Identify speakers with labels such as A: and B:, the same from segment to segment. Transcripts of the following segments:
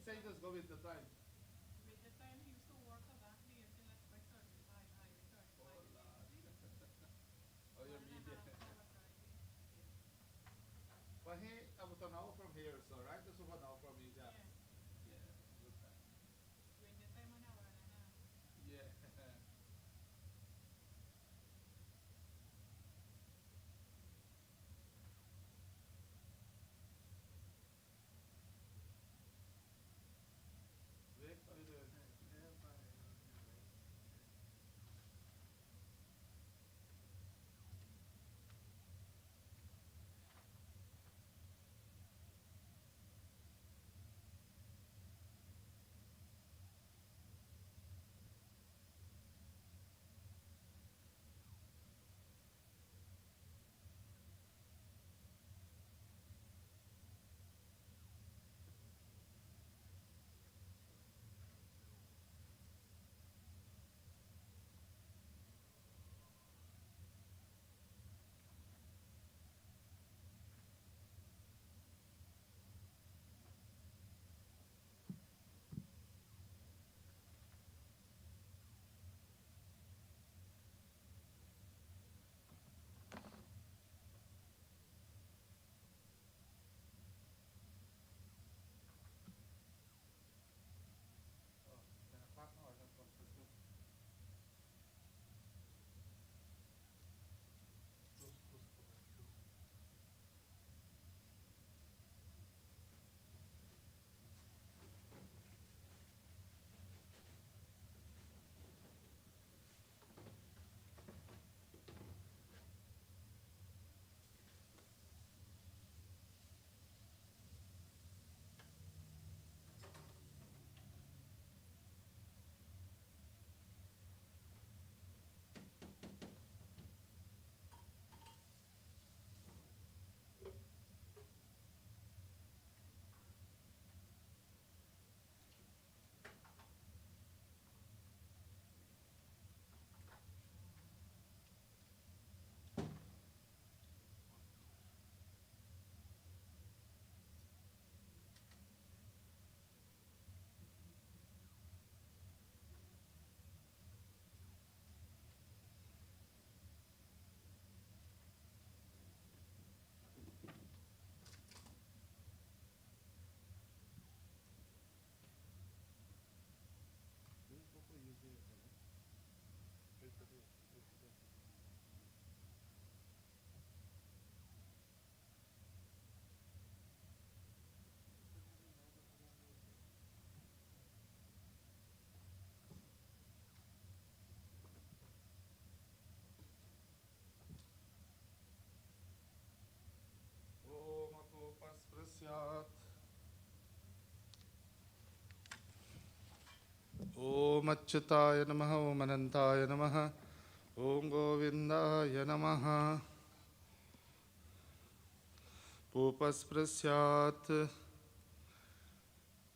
A: said just go with the time.
B: With the time he used to work a lot, he used to left by 35, highway 35 in the evening.
A: Oh, your
B: One and a
A: media.
B: half hour driving. Yeah.
A: But he, about an hour from here, so right? That's about an hour from Media.
B: Yeah.
A: Yeah, good time.
B: With the time on hour and a half.
A: Yeah. Vic, how you doing?
C: Yeah, fine.
A: Oh, 10 o'clock now, I can come to school. Close, close. Om Apopas Prasyat. Om Achyutaya Namaha, Om Anantaya Namaha, Om Govindaya Namaha. Popas Prasyat.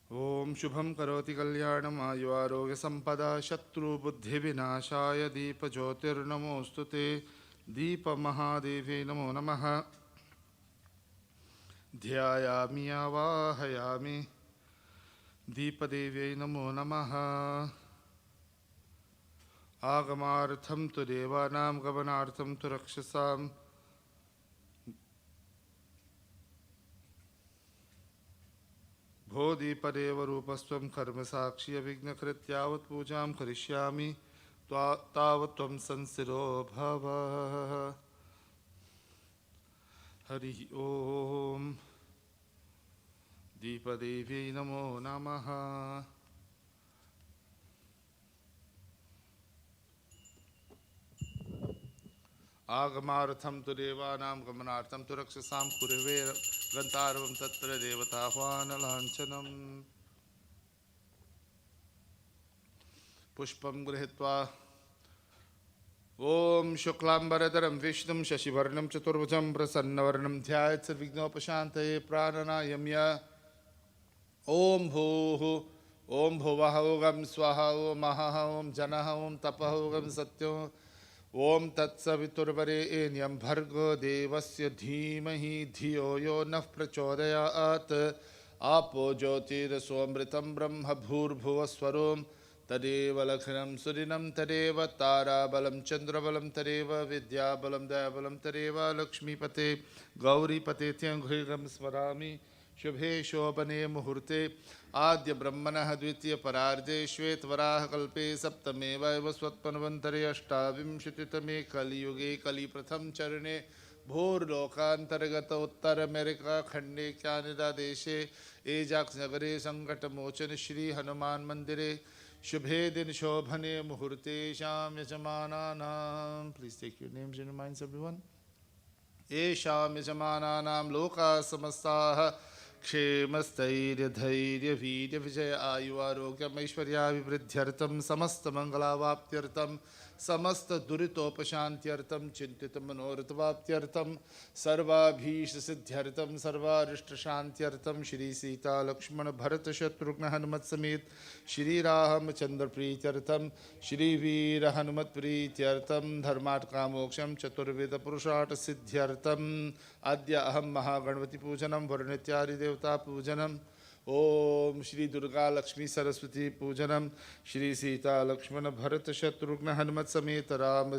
A: Om Shubham Karoti Kalyanam Ayu Arogya Sampada Shatru Buddhi Vinashaya Deepa Jyotir Namostute Deepa Mahadevi Namo Namaha Dhyayami Avahayami Deepa Devi Namo Namaha Agamartham tu Devanam Gavanartham tu Rakshasam Bodhipadev Rupasvam Karma Sakshya Vignakrityavat Pujam Karishyami Tavatvam Sansiro Bhava Hari Om Deepadevi Namo Namaha Agamartham tu Devanam Gamanartham tu Rakshasam Kurave Gantarvam Tatra Devatahvana Lanchanam Pushpam Grihitva Om Shuklambaradaram Vishnum Shashivarnam Chaturbhujam Prasannavarnam Dhyayat Sarvignopashantaye Prananayamya Om Bhuhu Om Bhuvahogam Swaha Om Mahaha Om Janaha Om Tapahogam Satyam Om Tatsaviturvarenyam Bhargo Devasya Dhimahi Dhiyo Yo Nah Prachodayat आपो ज्योतिरसोऽमृतं ब्रह्म भूर्भुवस्वरों तदेव लखनं सुरिनं तदेव ताराबलं चन्द्रबलं तदेव विद्याबलं दयाबलं तदेव लक्ष्मीपते गौरीपते त्यङ्घ्रिं स्मरामि शुभे शोभने मुहूर्ते आद्य ब्रह्मणः द्वितीय परार्धे श्वेतवराह कल्पे सप्तमे वैवस्वत्पन्वन्तरे अष्टाविंशतितमे कलियुगे कलिप्रथम चरणे भूर्लोकान्तर्गत उत्तर अमेरिका खंडे कैनेडा देशे एजाक्स नगरे संकटमोचन श्री हनुमान मंदिरे शुभे दिन शोभने मुहूर्ते शाम यजमानानां please take your names in minds everyone येषां यजमानानां लोकाः समस्ताः क्षेमस्थैर्यधैर्यवीर्यविजय आयु आरोग्यमैश्वर्याभिवृद्ध्यर्थं समस्तमङ्गलावाप्त्यर्थं समस्तदुरितोपशान्त्यर्थं चिन्तितमनोरथवाप्त्यर्थं सर्वाभीष्टसिद्ध्यर्थं सर्वारिष्टशान्त्यर्थं श्री सीता लक्ष्मण भरत शत्रुघ्न हनुमत समेत श्री रामचंद्र प्रीत्यर्थं श्री वीर हनुमत प्रीत्यर्थं धर्मार्थकामोक्षं चतुर्वेद पुरुषार्थ सिद्ध्यर्थं अद्य अहं महागणपति पूजनं वरुणेत्यादि देवता पूजनम् ओम श्री दुर्गा लक्ष्मी सरस्वती पूजनम श्री सीता लक्ष्मण भरत शत्रुघ्न हनुमत समेत राम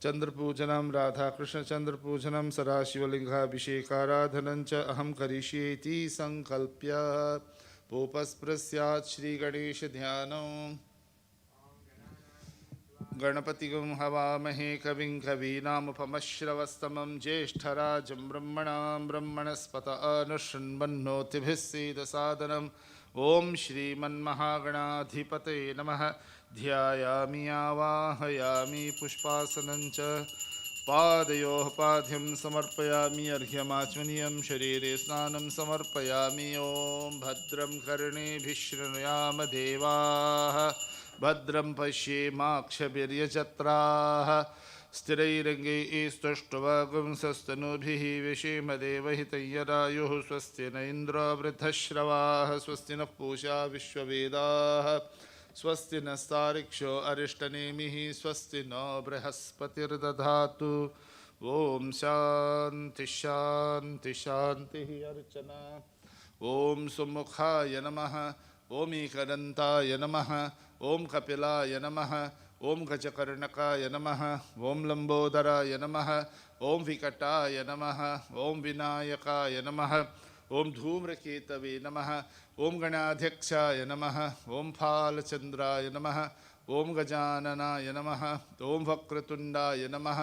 A: चंद्र पूजनम राधा कृष्ण चंद्र पूजनम सदाशिवलिंगाभिषेकाराधनं च अहं करिष्ये इति संकल्प्य पोपस्पृश्यात् श्री गणेश ध्यानम् गणपतिगुं हवामहे कविं कवीनामुपमश्रवस्तमं ज्येष्ठराजं ब्रह्मणां ब्रह्मणस्पत अनुशृण्वन्नोतिभिः सीदसादनम् ॐ श्रीमन्महागणाधिपतये नमः ध्यायामि आवाहयामि पुष्पासनं च पादयोः पाद्यं समर्पयामि अर्घ्यमाचमनीयं शरीरे स्नानं समर्पयामि ॐ भद्रं कर्णेभिः शृणुयाम देवाः भद्रं पश्येमाक्षभिर्यजत्राः स्थिरैरङ्गैस्तुष्टुवागुंसस्तनूभिः विषेमदेवहितय्यरायुः स्वस्ति न इन्द्रो वृद्धश्रवाः स्वस्ति नः पूषा विश्ववेदाः स्वस्ति नस्तारिक्षो अरिष्टनेमिः स्वस्ति नो बृहस्पतिर्दधातु ॐ शान्ति शान्ति शान्तिः अर्चना ॐ सुमुखाय नमः ॐ एकदन्ताय नमः ॐ कपिलाय नमः ॐ गजकर्णकाय नमः ॐ लंबोदराय नमः ॐ विकटाय नमः ॐ विनायकाय नमः ॐ धूम्रकेतवे नमः ॐ गणाध्यक्षाय नमः ॐ फालचन्द्राय नमः ॐ गजाननाय नमः ॐ वक्रतुण्डाय नमः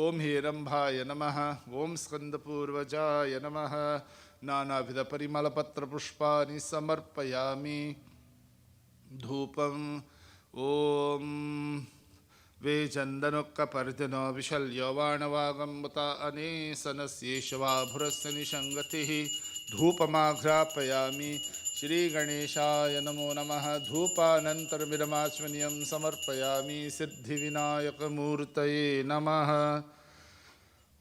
A: ॐ हेरम्भाय नमः ॐ स्कन्दपूर्वजाय नमः नानाविधपरिमलपत्रपुष्पाणि समर्पयामि धूपं ॐ वेचन्दनुक्कपर्दिनो विशल्यो वाणवागम्बुता अनेसनस्येषवाभुरस्य निषङ्गतिः धूपमाघ्रापयामि श्रीगणेशाय नमो नमः धूपानन्तरमिदमाचमनीयं समर्पयामि सिद्धिविनायकमूर्तये नमः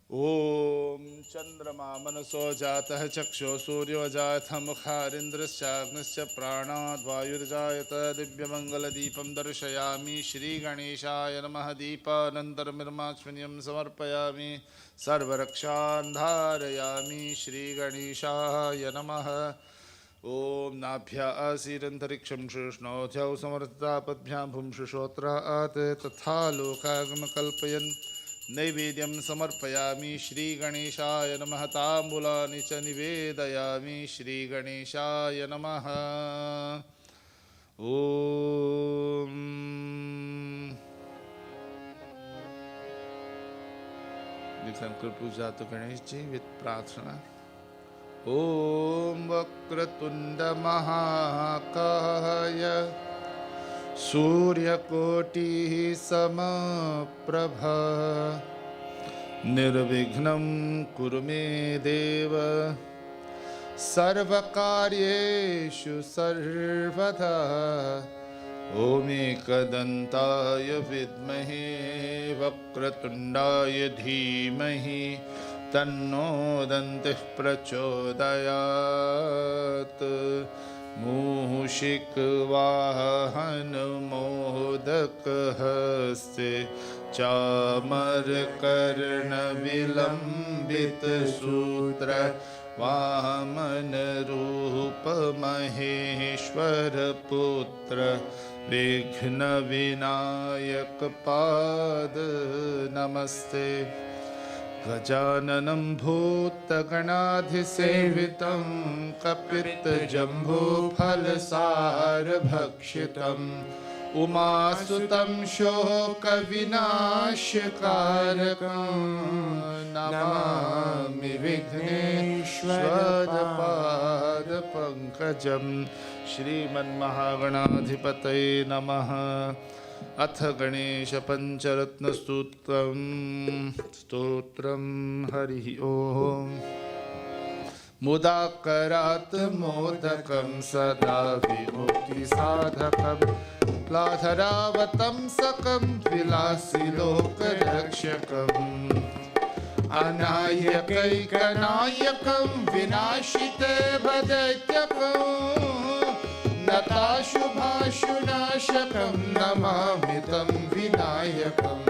A: ॐ चंद्रमा मनसो जातः चक्षो सूर्यो जातः मुखारिन्द्रश्चाग्निश्च प्राणाद् वायुर्जायत दिव्यमङ्गलदीपं दर्शयामि श्रीगणेशाय नमः दीपानन्तरमिदमाचमनीयं समर्पयामि सर्वरक्षान् धारयामि श्रीगणेशाय नमः ॐ नाभ्यासीदन्तरिक्षं शुष्णोऽध्यौ समर्थितापद्भ्यां भुंशुश्रोत्रात् तथा लोकागमकल्पयन् नैवेद्यं समर्पयामि श्रीगणेशाय नमः ताम्बूलानि च निवेदयामि श्रीगणेशाय नमः ॐ विकल्प पूजा तो गणेश जी विद प्रार्थना ॐ वक्रतुण्ड महाकाय सूर्यकोटिः समप्रभा निर्विघ्नं कुरु मे देव सर्वकार्येषु सर्वदा ॐ एकदन्ताय विद्महे वक्रतुण्डाय धीमहि तन्नो दन्तिः प्रचोदयात् मूषिकवाहन मोदकहस्ते चामरकर्णविलम्बितसूत्र वामन रूप महेश्वर पुत्र विघ्न विनायक पाद नमस्ते। गजाननं भूतगणाधिसेवितं कपित्तजम्बूफलसारभक्षितम् उमासुतं शोकविनाशकारकं नमामि विघ्नेश्वरपादपङ्कजं। श्रीमन्महागणाधिपतये नमः। अथ गणेश स्तोत्रं हरिः ओम। मुदाकरात् मोदकं सदा विमुक्तिसाधकं लाधरावतंसकं विलासिलोकरक्षकम् अनायकैकनायकं विनाशिते भदैत्यकम् नताशुभाशुनाशकं नमामि तं विनायकम्।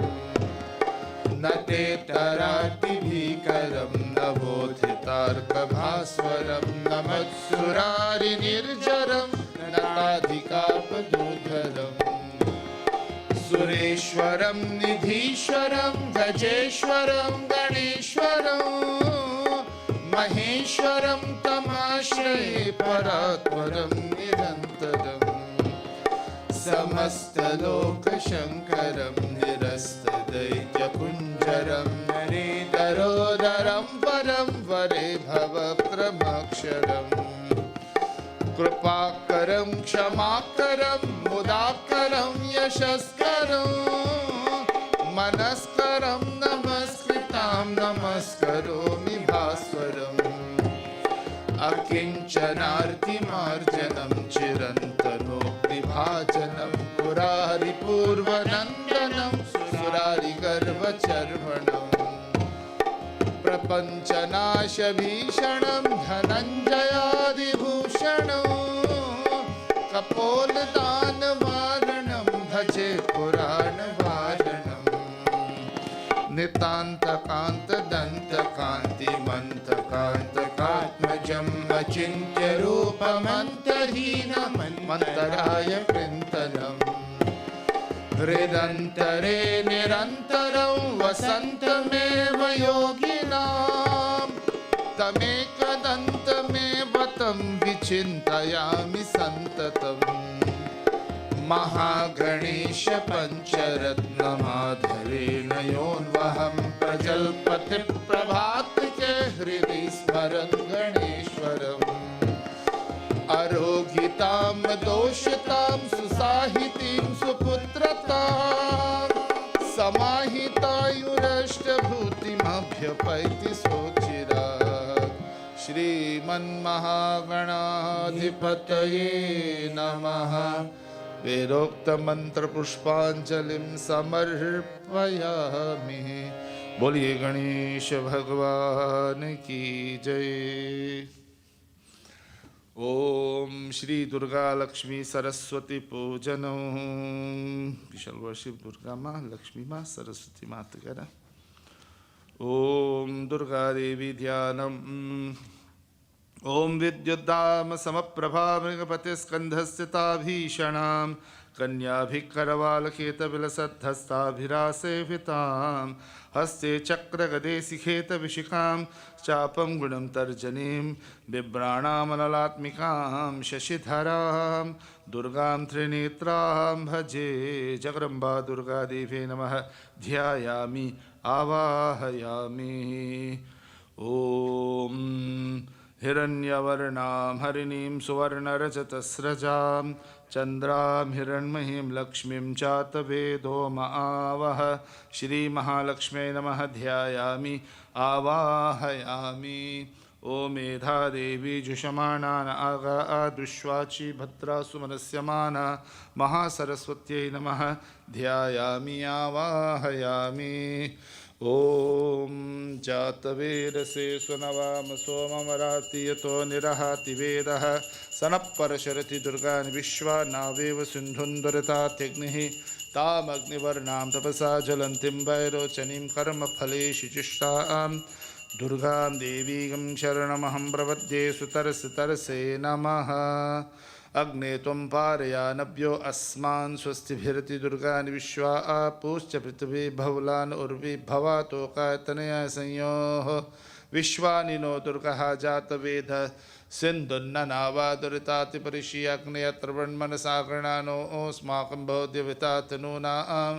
A: न ते तरातिभीकरं नवोत्थितार्कभास्वरं नमत्सुरारिनिर्जरं नताधिकापदुर्धरम् सुरेश्वरं निधीश्वरं गजेश्वरं गणेश्वरं महेश्वरं तमाश्रये परात्परं निरन्तरम् समस्तलोकशङ्करं निरस्तदैत्यकुञ्जरं नरेतरोदरं परं वरे भवप्रमक्षरम् कृपाकरं क्षमाकरं मुदाकरं यशस्करं मनस्करं नमस्कृतां नमस्करोमि भास्वरम् अकिञ्चनार्तिमार्जनं चिरन्तनोक्तिभाजनं पुरारिपूर्वनन्दनं सुरारिगर्वचर्वणम् प्रपञ्चनाशभीषणं धनञ्जयादिभूषणं कपोलदानवारणं भजे पुराणवारणम् नितान्तकान्तदन्तकान्तिमन्तकान्तकात्मजम् अचिन्त्यरूपमन्तहीनमन्तराय कृन्तनम् हृदन्तरे निरन्तरं वसन्तमेव योगिनां तमेकदन्तमेव तं विचिन्तयामि सन्ततम् महागणेश पञ्चरत्नमाधरेण योऽन्वहं प्रजल्पति प्रभातके हृदि स्मरन् गणेश्वरम् अरोगितां दोषितां सुसाहितीं सुपुत्रतां समाहितायुरष्टभूतिमभ्यपैति सोचिरात्। श्रीमन्महागणाधिपतये नमः। वेदोक्तमन्त्रपुष्पाञ्जलिं समर्पयामि। बोलिए गणेश भगवान की जय। ओम श्री दुर्गा लक्ष्मी सरस्वती पूजनो। विशल वर्शिप दुर्गा माँ, लक्ष्मी माँ, सरस्वती माँ together. ओम दुर्गा देवी ध्यानम। ओम विद्युद्दाम समप्रभा मृगपति स्कंधस्थिता भीषणाम कन्याभिकरवालकेतविलसद्धस्ताभिरासेवितां हस्ते चक्रगदे शिखेत विशिखां चापं गुणं तर्जनीं बिभ्राणामनलात्मिकां शशिधरां दुर्गां त्रिनेत्रां भजे। जगदम्बा दुर्गा देवी नमः। ध्यायामि आवाहयामि। ओम हिरण्यवर्णां हरिणीं सुवर्णरजतस्रजां चन्द्रां हिरण्मयीं लक्ष्मीं चातवेदो महावह। श्रीमहालक्ष्म्यै नमः। ध्यायामि आवाहयामि। ओ मेधा देवी जुषमाणान आगा दुष्वाची भद्रासु मनस्यमाना महासरस्वत्यै नमः। ध्यायामि आवाहयामि। ओम जातवेदसे सुनवाम सोममराति यतो निरहाति वेदः सनपरशरति दुर्गानि विश्वा नावेव सिन्धुन्दरतात्यग्निः तामग्निवर्णां तपसा ज्वलन्तीं वैरोचनीं कर्मफलेषु जुष्टां दुर्गां देवीं शरणमहं प्रपद्ये सुतरसे नमः अग्ने त्वं पारयानभ्यो अस्मान् स्वस्तिभिरति दुर्गानि विश्वा पूश्च पृथिवी भवलान् उर्वी भवातोकातनया संयोः विश्वानि नो दुर्गः जातवेद सिन्धुन्ननावा दुरितातिपरिषि अग्नेयत्र वन्मनसा गृणानो अस्माकं भवद्यवितातनूनां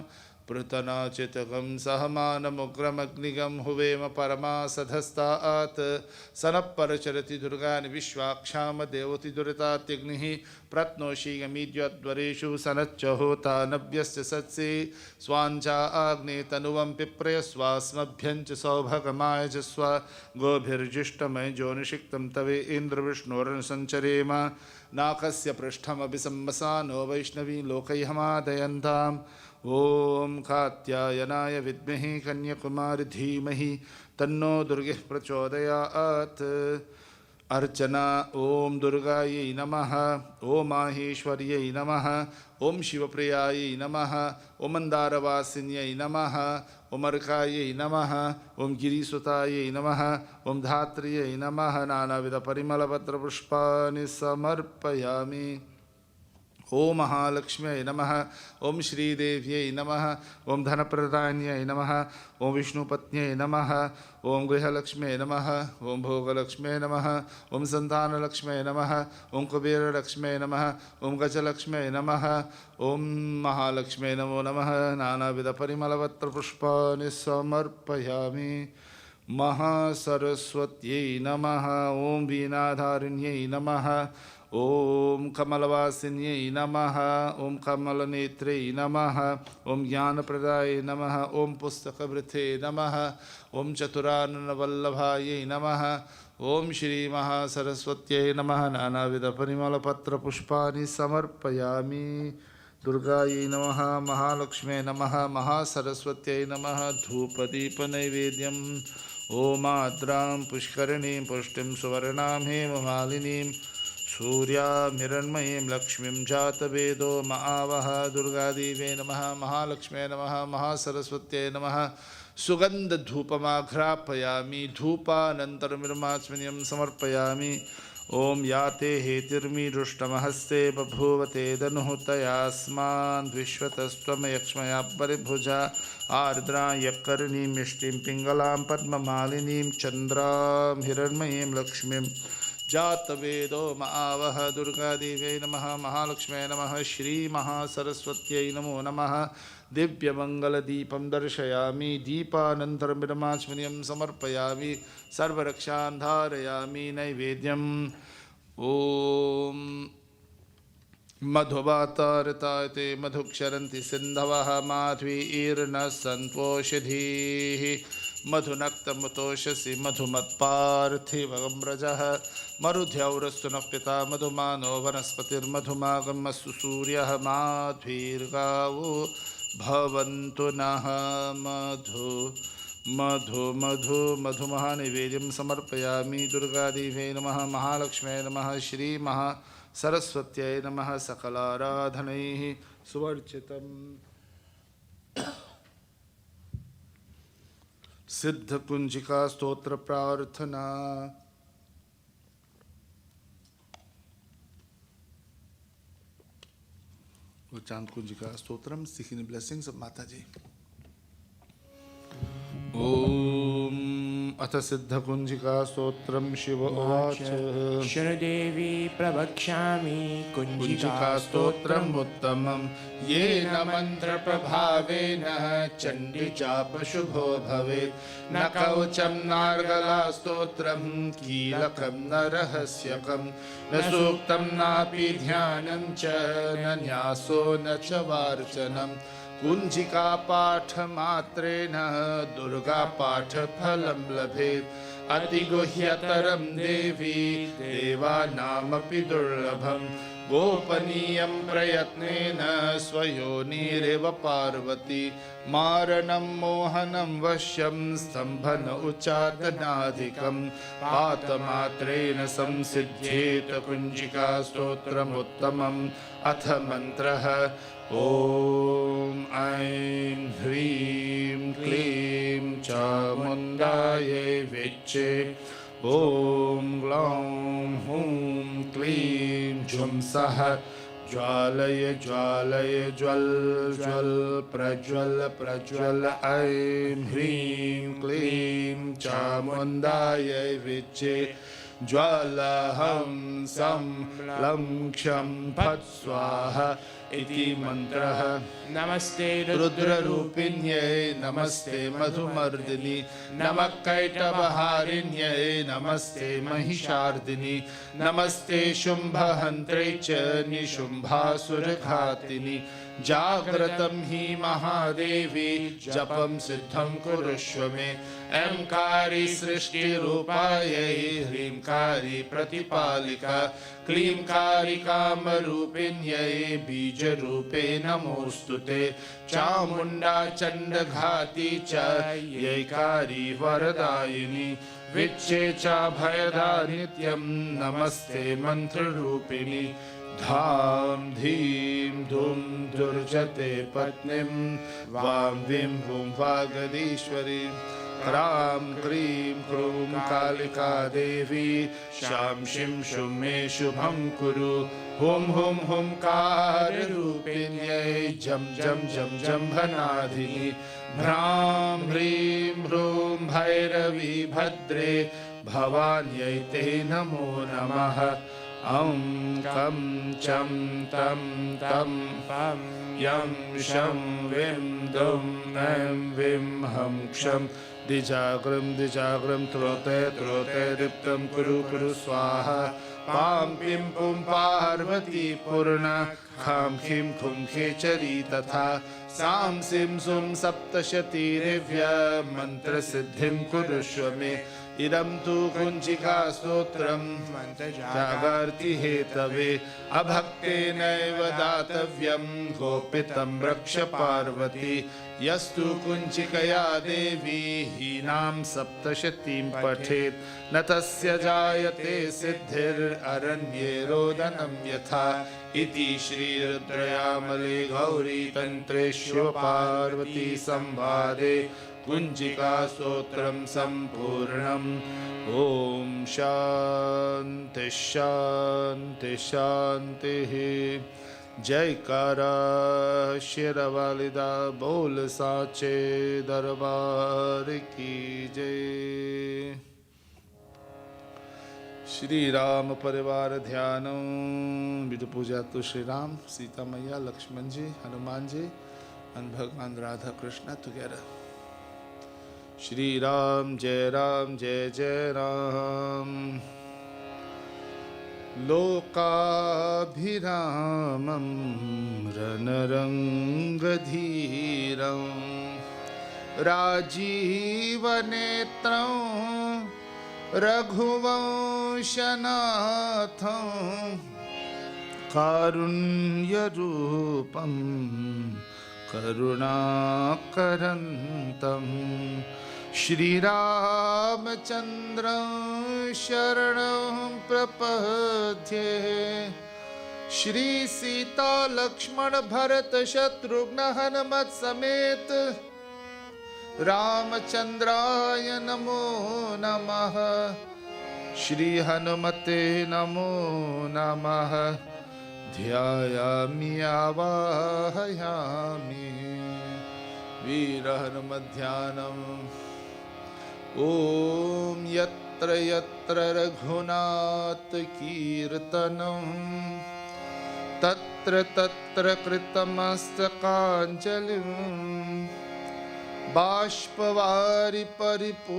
A: पृतनाचितकं सहमानमुग्रमग्निगं हुवेम परमासधस्तात् सनःपरचरति दुर्गानि विश्वाक्षाम देवति दुरितात्यग्निः प्रत्नोषीगमीद्यद्वरेषु सनच्च होता नव्यस्य सत्सि स्वाञ्चा आग्ने तनुवं पिप्रयस्वास्मभ्यञ्च सौभगमायजस्व गोभिर्जिष्टमय जोनिषिक्तं तवे इन्द्रविष्णोरनुसञ्चरेम नाकस्य पृष्ठमभिसंवसानो वैष्णवी लोकैहमादयन्ताम् ओम कात्यायनाय विद्महे कन्याकुमारी धीमहि तन्नो दुर्गे प्रचोदयात् अर्चना ओम दुर्गायै नमः ओम माहेश्वर्यै नमः ओम शिवप्रियायै नमः ओम मंदारवासिन्यै नमः ओम अर्कायै नमः ओम गिरिसुतायै नमः ओम धात्र्यै नमः नानाविधपरिमलपत्रपुष्पाणि समर्पयामि ओम महालक्ष्म्यै नमः ओम श्रीदेव्यै नमः ओम धनप्रदान्यै नमः ओम विष्णुपत्न्यै नमः ओम गृहलक्ष्म्यै नमः ओम भोगलक्ष्म्यै नमः ओम संतानलक्ष्म्यै नमः ओम कुबेरलक्ष्म्यै नमः ओम गजलक्ष्म्यै नमः ओम महालक्ष्म्यै नमो नमः नानाविधपरिमलपत्रपुष्पाणि समर्पयामि महासरस्वत्यै नमः ओम वीणाधारिण्यै नमः ओम कमलवासिन्यै नमः ओम कमलनेत्रै नमः ओम ज्ञानप्रदाय नमः ओम पुस्तकवृथे नमः ओम चतुराननवल्लभायै नमः ओम श्री महासरस्वत्यै नमः नानाविधपरिमलपत्रपुष्पाणि समर्पयामि दुर्गायै नमः महालक्ष्म्यै नमः महासरस्वत्यै नमः धूपदीपनैवेद्यम् ओम आद्रां पुष्करिणीं पुष्टिं सुवर्णां हेममालिनीं सूर्यामिरण्मयीं लक्ष्मीं जातवेदो महावः दुर्गादेवे नमः महालक्ष्म्यै नमः महासरस्वत्यै नमः सुगन्धधूपमाघ्रापयामि धूपानन्तरमिर्माच्मन्यं समर्पयामि ओम याते हेतिर्मीरुष्टमहस्ते बभूवते दनुः तयास्मान् विश्वतस्त्वमयक्ष्मया परिभुजा आर्द्रां यक्कर्णीं मिष्टिं पिङ्गलां पद्ममालिनीं चन्द्रां हिरण्मयीं लक्ष्मीं जातवेदो महावः दुर्गादेव्यै नमः महालक्ष्म्यै नमः श्रीमहासरस्वत्यै नमो नमः दिव्यमङ्गलदीपं दर्शयामि दीपानन्तरमिदमाचमनीयं समर्पयामि सर्वरक्षान् धारयामि नैवेद्यम् ॐ मधुवातारतायते मधुक्षरन्ति सिन्धवः माध्वीर्नः सन्त्वोषधीः मधुनक्तमुतोषसि मधुमत्पार्थिवम्रजः मरुध्यौरस्तु नः पिता मधुमानो वनस्पतिर्मधुमागमस्तु सूर्यः माध्वीर्गावो भवन्तु नः मधु मधु मधु मधुमहानिवेद्यं समर्पयामि दुर्गादेव्यै नमः महालक्ष्म्यै नमः श्रीमहासरस्वत्यै नमः सकलाराधनैः सुवर्चितम् सिद्धकुंजिका स्तोत्र प्रार्थना चांद कुंजिका स्तोत्रम सीखिंग ब्लेसिंग्स ऑफ माता जी। ओम अथ सिद्ध कुंजिका स्तोत्रम शिव उवाच
C: शृणुदेवी प्रवक्ष्यामि
A: कुंजिका स्तोत्रम् उत्तमं येन मंत्र प्रभावेन चंडी चापशुभो भवेत् न कवचं नार्गला स्तोत्रं कीलकं न रहस्यकं न सूक्तं नापि ध्यानं च न न्यासो न च वार्चनम् कुंजिका पाठ मात्रेण दुर्गा पाठ फलं लभेत् अतिगुह्यतरं देवी देवानामपि दुर्लभम् गोपनीयं प्रयत्नेन स्वयोनिरेव पार्वती मारणं मोहनं वश्यं स्तम्भन उच्चाटनाधिकं पातमात्रेण संसिद्ध्येत कुंजिका स्तोत्रमुत्तमम् अथ मन्त्रः ॐ ऐं ह्रीं क्लीं च चामुण्डायै विच्चे ॐ ग्लौं हूं क्लीं जुं सः ज्वालय ज्वालय ज्वल ज्वल प्रज्वल प्रज्वल ऐं ह्रीं क्लीं चामुण्डायै विच्चे ज्वालहं सं लं क्षं फट् स्वाहा इति मन्त्रः
C: नमस्ते
A: रुद्ररूपिण्यै नमस्ते मधुमर्दिनि नमः कैटभहारिण्यै नमस्ते महिषार्दिनि नमस्ते शुम्भहन्त्रे च निशुम्भासुरघातिनि जाग्रतं हि महादेवी जपं सिद्धं कुरुष्व मे ऐंकारी सृष्टिरूपायै ह्रींकारी प्रतिपालिका क्लींकारी कामरूपिण्यै बीजरूपे नमोऽस्तु ते चामुण्डा चण्डघाती च यैकारी वरदायिनी विच्चे च भयदा नित्यं नमस्ते मन्त्ररूपिणी धाम धीम धूम दुर्जते पत्नीं वां विं वुं वागदीश्वरी क्रां क्रीं क्रूं कालिका देवी शां शिं शुं मे शुभं कुरु हुं हुं हुंकाररूपिण्यै जं जं जं जम्भनाधिनि भ्रां ह्रीं ह्रूं भैरवी भद्रे भवान्यै ते नमो नमः ॐ कं चं तं तं
C: पं
A: यं शं विं दुं ऐं विं हं क्षं द्विजाग्रं त्रोते त्रोते दीप्तं कुरु कुरु स्वाहा पां पिं पुं पार्वती पूर्णा खां खीं खुं खेचरी तथा सां सिं सुं सप्तशती दिव्य मन्त्रसिद्धिं कुरुष्व मे इदं तु कुञ्चिका स्तोत्रं जागर्ति हेतवे अभक्तेनैव दातव्यं गोपितं रक्ष पार्वती यस्तु कुञ्चिकया देवी हीनां सप्तशतीं पठेत् न तस्य जायते सिद्धिररण्ये रोदनं यथा इति श्रीरुद्रयामले गौरीतन्त्रे शिवपार्वती संवादे कुञ्चिका स्तोत्रं सम्पूर्णम् ॐ शान्ति शान्ति शान्तिः जयकारा शेरवालिदा बोल साचे दरबार की जय। श्री राम परिवार ध्यान विदु पूजा तो श्री राम सीता मैया लक्ष्मण जी हनुमान जी and भगवान राधा कृष्ण together. श्री राम जय जय राम लोकाभिरामं रणरङ्गधीरं राजीवनेत्रं रघुवंशनाथं कारुण्यरूपं करुणाकरन्तं श्रीरामचन्द्रं शरणं प्रपद्ये श्रीसीता लक्ष्मण भरत शत्रुघ्न हनुमत् समेत रामचन्द्राय नमो नमः। श्री हनुमते नमो नमः। ध्यायामि आवाहयामि वीर हनुमध्यानम्। ॐ यत्र यत्र रघुनाथ कीर्तनं तत्र तत्र कृतमस्तकाञ्जलिं बाष्पवारि परिपूर्णलोचनं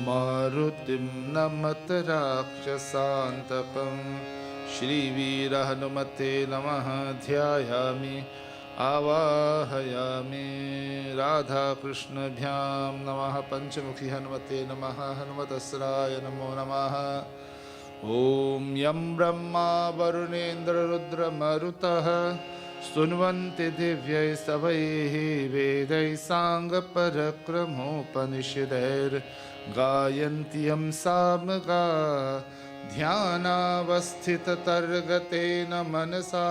A: मारुतिं नमत राक्षसान्तकं। श्रीवीर हनुमते नमः। ध्यायामि आवाहयामि राधा कृष्णभ्यां नमः। पंचमुखी हनुमते नमः। हनुमतस्राय नमो नमः। ॐ यं ब्रह्मा वरुणेन्द्र रुद्रमरुतः स्तुन्वन्ति दिव्यैः स्तवैः वेदैः साङ्गपरक्रमोपनिषदैर्गायन्ति यं सामगा ध्यानावस्थिततर्गतेन मनसा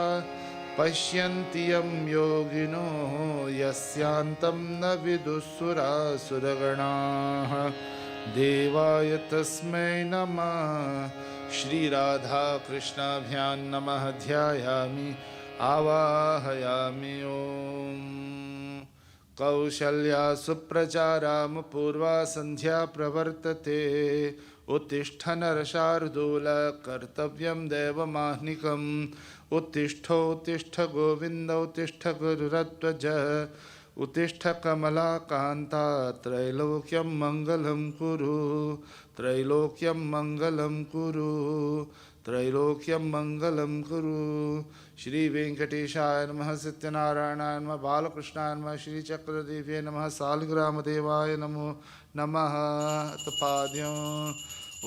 A: पश्यन्ति यं योगिनो यस्यान्तं न विदुःसुरासुरगणाः देवाय तस्मै नमः श्रीराधा कृष्णाभ्यां नमः ध्यायामि आवाहयामि ॐ कौशल्या सुप्रचाराम पूर्वा संध्या प्रवर्तते उत्तिष्ठ नरशार्दूल कर्तव्यं देवमाह्निकम् उत्तिष्ठ गोविन्द उत्तिष्ठ गुरुरत्वज उत्तिष्ठ कमलाकान्ता त्रैलोक्यं मङ्गलं कुरु त्रैलोक्यं मङ्गलं कुरु त्रैलोक्यं मङ्गलं कुरु श्री वेंकटेशाय नमः सत्यनारायणाय नमः बालकृष्णाय नमः श्रीचक्रदेव्ये नमः सालग्रामदेवाय नमो नमः तपाद्यं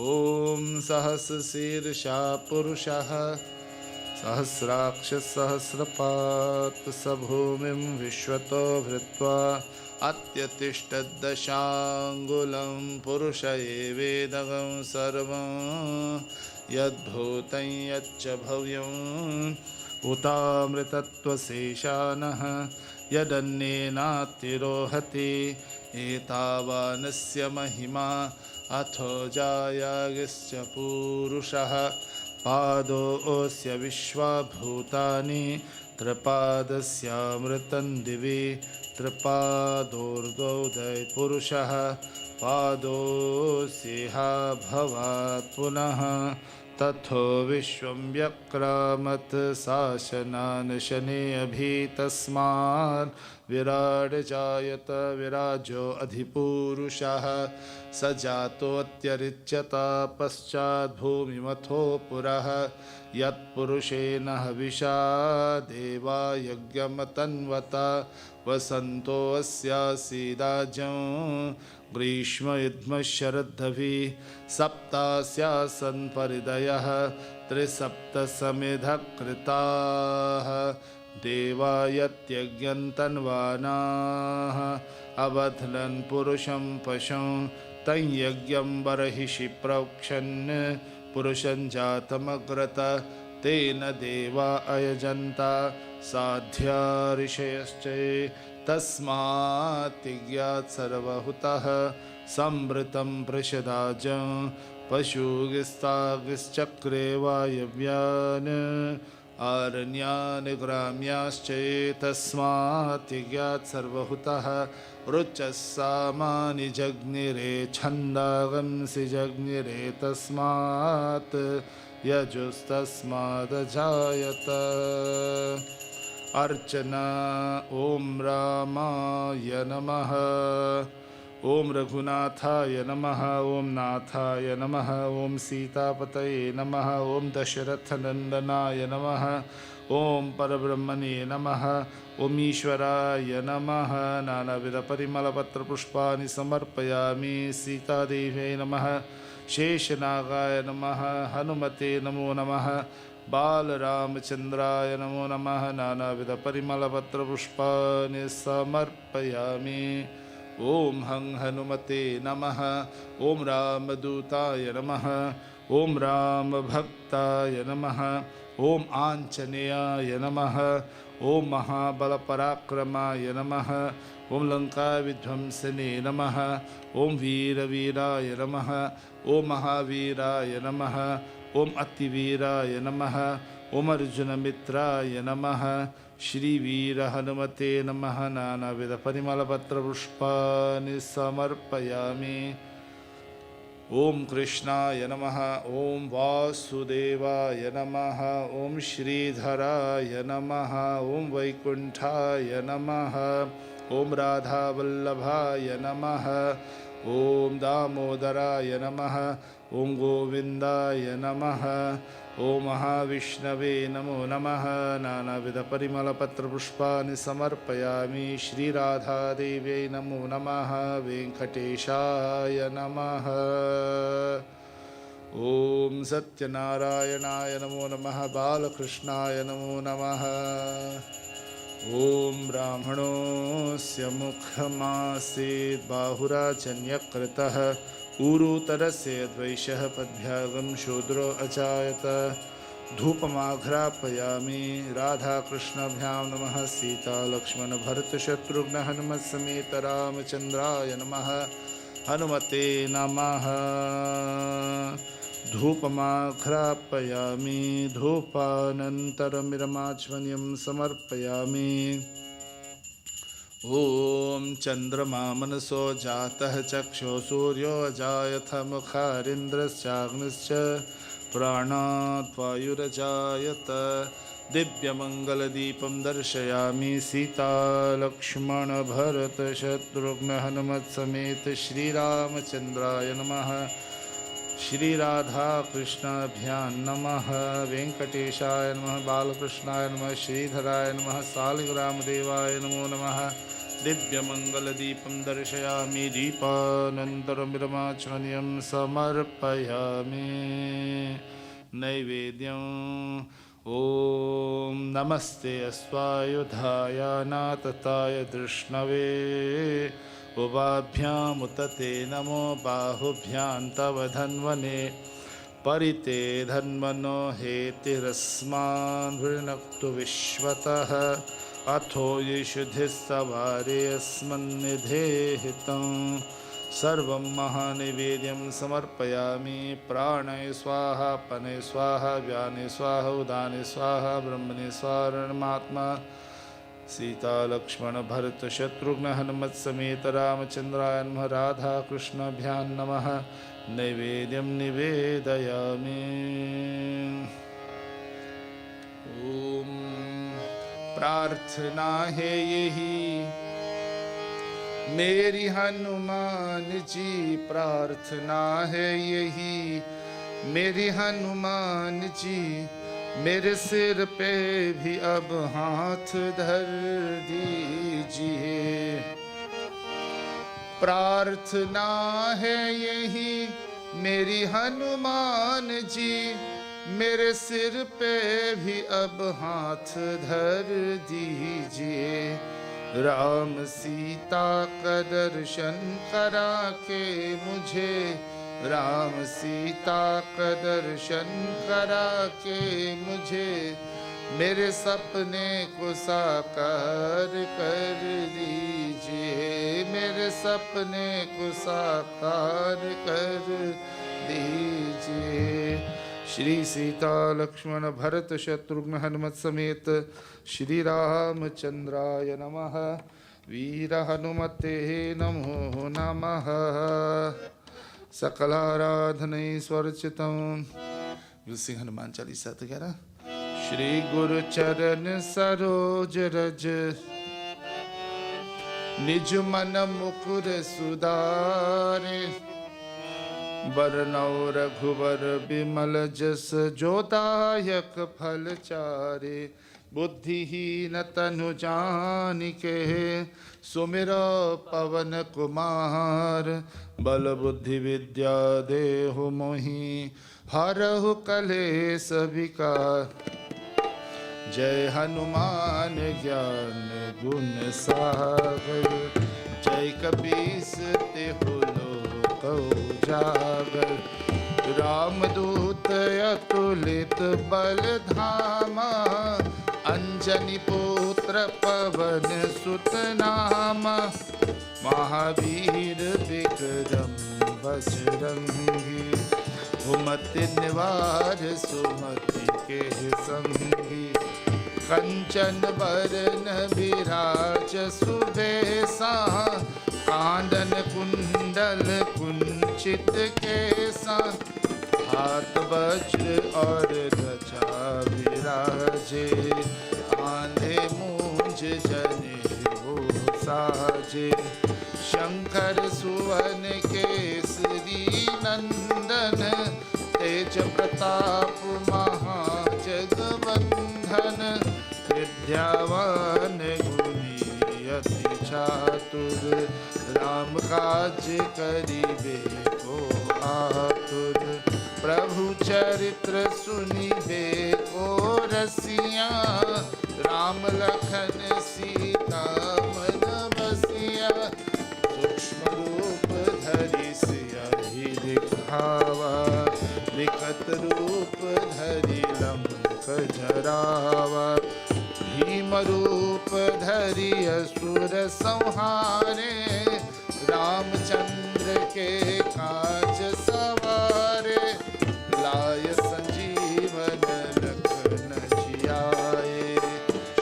A: ॐ सहस्रशीर्षा पुरुषः सहस्राक्षसहस्रपात् स भूमिं विश्वतो भृत्वा अत्यतिष्ठद्दशाङ्गुलं पुरुष एवेदगं सर्वं यद्भूतं यच्च भव्यम् उतामृतत्वशेषानः यदन्येनातिरोहति एतावानस्य महिमा अथो जायागिश्च पूरुषः पादोऽस्य विश्वभूतानि त्रिपादस्यामृतं दिवि त्रिपादोर्गोदय पुरुषः पादोऽस्येह भवात् पुनः तथो विश्वं व्यक्रामत् शासनान् शनेऽभि तस्मात् विराड जायत विराजो अधिपुरुषः स जातोऽत्यरिच्यता पश्चात् भूमिमथो पुरः यत्पुरुषेण हविषा देवा यज्ञमतन्वता वसन्तो अस्यासीदाजं ग्रीष्मयुग्मशरद्धवि सप्तास्यासन् परिदयः त्रिसप्तसमिधः कृताः देवा यत्यज्ञन्तन्वानाः अवध्नन् पुरुषं पशुं तं यज्ञं बर्हिषि प्रोक्षन् पुरुषं जातमग्रत तेन देवा अयजन्ता साध्या ऋषयश्च तस्मात् यज्ञात् सर्वहुतः संवृतं पृषदाजं पशुगिस्तागिश्चक्रे वायव्यान् आरण्यान् ग्राम्याश्च तस्मात् यज्ञात् सर्वहुतः रुचः सामानि जग्निरे छन्दागंसि जग्निरे तस्मात् यजुस्तस्मादजायत अर्चना ॐ रामाय नमः ॐ रघुनाथाय नमः ॐ नाथाय नमः ॐ सीतापतये नमः ॐ दशरथनन्दनाय नमः ॐ परब्रह्मणे नमः ॐ ईश्वराय नमः नानाविधपरिमलपत्रपुष्पाणि समर्पयामि सीतादेव्यै नमः शेषनागाय नमः हनुमते नमो नमः बालरामचन्द्राय नमो नमः नानाविधपरिमलपत्रपुष्पाणि समर्पयामि ॐ हं हनुमते नमः ॐ रामदूताय नमः ॐ रामभक्ताय नमः ॐ आञ्जनेयाय नमः ॐ महाबलपराक्रमाय नमः ॐ लङ्काविध्वंसने नमः ॐ वीरवीराय नमः ॐ महावीराय नमः ॐ अतिवीराय नमः ॐ अर्जुनमित्राय नमः श्रीवीरहनुमते नमः नानाविधपरिमलपत्रपुष्पाणि समर्पयामि ॐ कृष्णाय नमः ॐ वासुदेवाय नमः ॐ श्रीधराय नमः ॐ वैकुण्ठाय नमः ॐ राधावल्लभाय नमः ॐ दामोदराय नमः ॐ गोविन्दाय नमः ॐ महाविष्णवे नमो नमः नानाविधपरिमलपत्रपुष्पाणि समर्पयामि श्रीराधादेव्यै नमो नमः वेङ्कटेशाय नमः ॐ सत्यनारायणाय नमो नमः बालकृष्णाय नमो नमः ॐ ब्राह्मणोऽस्य मुखमासीत् बाहुराजन्यकृतः ऊरुतरस्य द्वैषः पद्भ्यागं शूद्रो अजायत धूपमाघ्रापयामि राधाकृष्णाभ्यां नमः सीता लक्ष्मण भरत शत्रुघ्न हनुमत् समेत रामचंद्राय नमः हनुमते नमः धूपमाघ्रापयामि धूपानन्तरमिरमाचमनीयं समर्पयामि ॐ चंद्रमा मनसो जातः चक्षो सूर्यो अजायथ मुखारिन्द्रश्चाग्निश्च प्राणात् वायुरजायत दिव्यमङ्गलदीपं दर्शयामि सीता लक्ष्मण भरत शत्रुघ्न हनुमत् समेत श्रीरामचन्द्राय नमः श्रीराधा कृष्णाभ्यां नमः वेंकटेशाय नमः बालकृष्णाय नमः श्रीधराय नमः सालिग्रामदेवाय नमो नमः दिव्यमङ्गलदीपं दर्शयामि दीपानन्तरमिरमाचमनीयं समर्पयामि नैवेद्यम् ॐ नमस्ते अस्वायुधाय नातताय धृष्णवे उभाभ्यामुतते नमो बाहुभ्यां तव धन्वने परिते धन्वनो हेतिरस्मान् वृणक्तु विश्वतः अथो येषुधिस्तवारे अस्मन्निधेहितं सर्वं महानिवेद्यं समर्पयामि प्राणय स्वाहा पने स्वाहा व्याने स्वाहा उदाने स्वाहा ब्रह्मणे स्वारणमात्मा सीता लक्ष्मण भरत शत्रुघ्न हनुमत् समेत रामचंद्राय नमः राधा कृष्णाभ्यां नमः नैवेद्यं निवेदयामि ओम प्रार्थना है यही मेरी हनुमान जी प्रार्थना है यही मेरी हनुमान जी मेरे सिर पे भी अब हाथ धर दीजिए प्रार्थना है यही मेरी हनुमान जी मेरे सिर पे भी अब हाथ धर दीजिए राम सीता का दर्शन करा के मुझे राम सीता का दर्शन करा के मुझे मेरे सपने को साकार कर दीजिए मेरे सपने को साकार कर दीजिए श्री सीता लक्ष्मण भरत शत्रुघ्न हनुमत समेत श्री रामचंद्राय नमः वीर हनुमते नमो नमः सकलाराधनैश्वर्चितं सिंह हनुमान चालीसा तो कह रहा श्री गुरु चरण सरोज रज निज मन मुकुर सुधारे बरनौ रघुवर बिमल जस जोदायक फल चारे बुद्धिहीन तनु जानिके सुमिरो पवन कुमार बल बुद्धि विद्या देहु मोहि हरहु कलेश विकार जय हनुमान ज्ञान गुण सागर जय कपीस तिहु लोक उजागर रामदूत अतुलित बल धामा अंजनी पुत्र पवन सुत नामा महावीर विक्रम बजरंगी भूमति निवार सुमति के संगी कंचन बरन विराज सुबेसा कांदन कुंडल कुंचित केसा हाथ वज्र और ध्वजा विराजे आंधे मूंज जने वो साजे शंकर सुवन केसरी नंदन तेज प्रताप महाजगवंदन विद्यावान गुणी अति चातुर राम काज करिबे को आतुर प्रभु चरित्र सुनिबे को रसिया राम लखन सीता मन बसिया सूक्ष्म रूप धरि सियहि दिखावा विकट रूप रूप धरि लंक जरावा, भीम रूप धरि असुर संहारे, रामचंद्र के काज सवारे, लाय संजीवन लखन जियाए,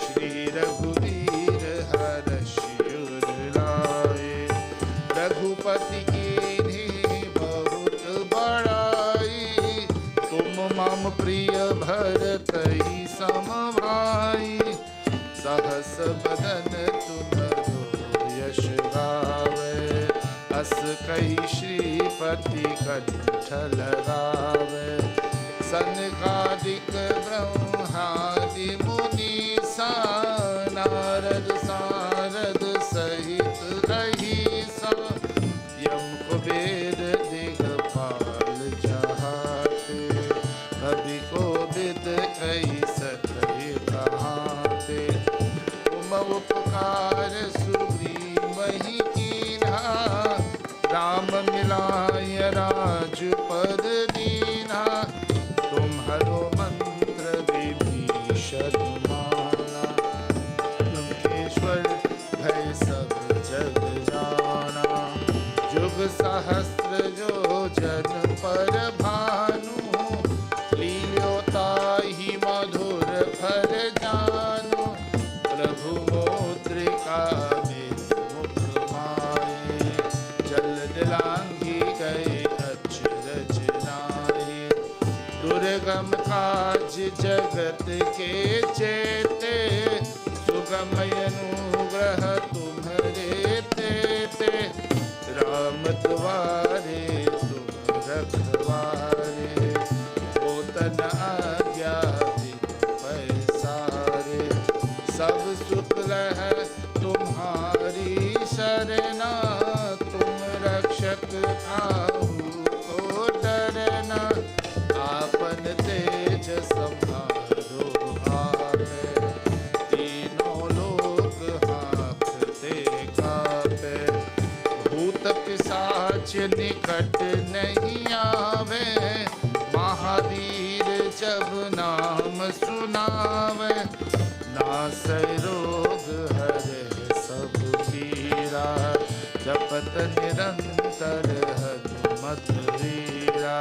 A: श्री रघुवीर हर्षि उर लाए, रघुपति कीन्ही बहुत बड़ाई, तुम मम प्रिय भरतहि सम भाई, सहस बदन तुमरो यश गावे, अस कही श्रीपति कंठ लगावे, सनकादिक ब्रह्मादि मुनीसा, नारद सारद सहित अहिसा, यम कुबेर दिगपाल जहाते, कवि कोविद कई सतहि कहाते, तुम उपकार सुग्रीवहि कीन्हा, राम मिलाय राजपद दीन्हा, तुम्हरो मंत्र विभीषण माना, लंकेश्वर भय सब जग जाना, जुग सहस्र जो जन पर भानु, लील्योताहि मधुर फल जानु, प्रभु मुद्रिका मुख माये, जल दिलांघि गए अचरज नाहि, दुर्गम काज जगत के जेते, सुगम अनुग्रह तुम्हरे तेते, राम द्वारे तुम रखवारे, होतन आज्ञा बिनु पैसारे, सब सुख लह तुम्हारी शरणा, तुम रक्षक काहू को डरना, आपन तेज संहारो हाथे, तीनों लोक हाँकते कापे, भूत पिशाच निकट नहीं आवे, महावीर जब नाम सुनावे, नासै रोग हरे सब पीरा, जपत निरंतर हनुमत वीरा,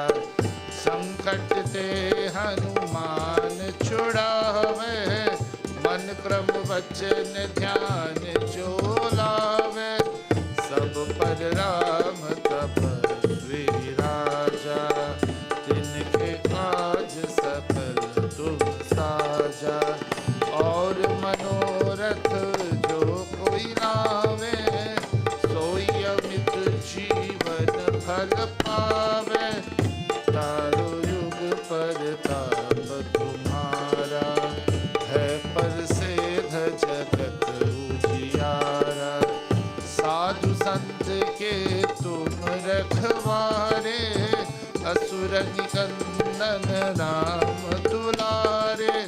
A: संकट ते हनुमान छुड़ावे, मन क्रम वचन ध्यान जो लावे, सब पर राम तपस्वी राजा, तिनके काज सकल तुम साजा, और मनोरथ जो कोई लावे, सोई अमित जीवन फल पावे, तारो युग परताप तुम्हारा, है परसिद्ध जगत उजियारा, साधु संत के तुम रखवारे, असुर निकंदन राम दुलारे,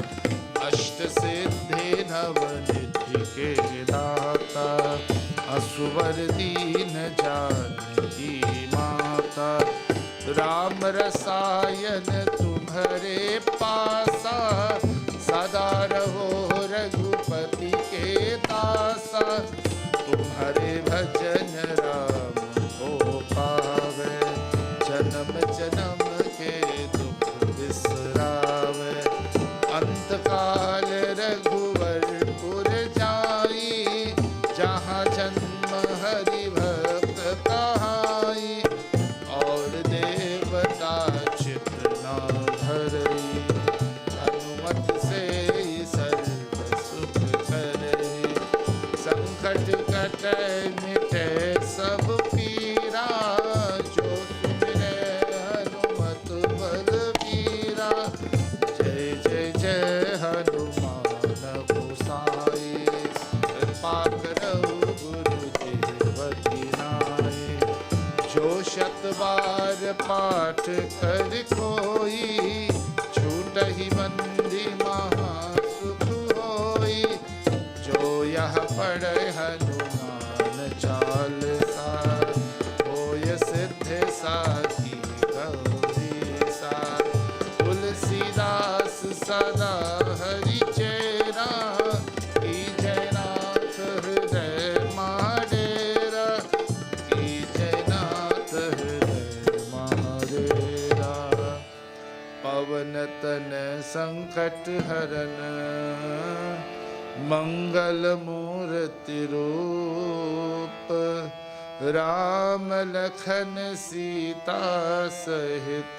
A: अष्ट सिद्धि नवनिधि के दाता, असुवर दीन जानकी माता, राम रसायन तुम्हरे पासा, सदा रहो रघुपति के दासा, तुम्हारे भजन राम को पावे, जन्म जन्म के दुख बिसरावे, अंत काल रघुवरपुर जाई, जहाँ जन्म हरि भक्त कहाई, और देवता चित्त न धरई, हनुमत से सर्व सुख करई, संकट कटै मिटै सब पीरा, जो सुमिरै हनुमत बलबीरा, जय जय जय हनुमान गोसाई, कृपा करहु गुरुदेव नाई, जो शत बार पाठ कर कोई, छूटहि बंदी महा सुख होई, जो यह पढ़े हनुमान चालीसा, होय सिद्धि साखी गौरीसा, सदा हरि चेरा की जयनाथ हृदय महाडेरा की जयनाथ हृदय महाडेरा पवन तन संकट हरन मंगल मूर्ति रूप राम लखन सीता सहित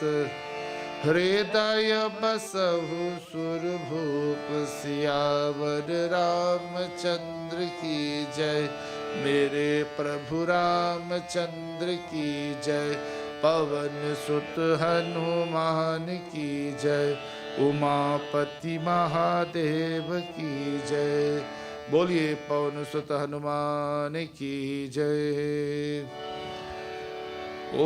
A: हृदय बसहु सुरभूप सियावर रामचंद्र की जय मेरे प्रभु रामचंद्र की जय पवन सुत हनुमान की जय उमापति महादेव की जय बोलिए पवन सुत हनुमान की जय ॐ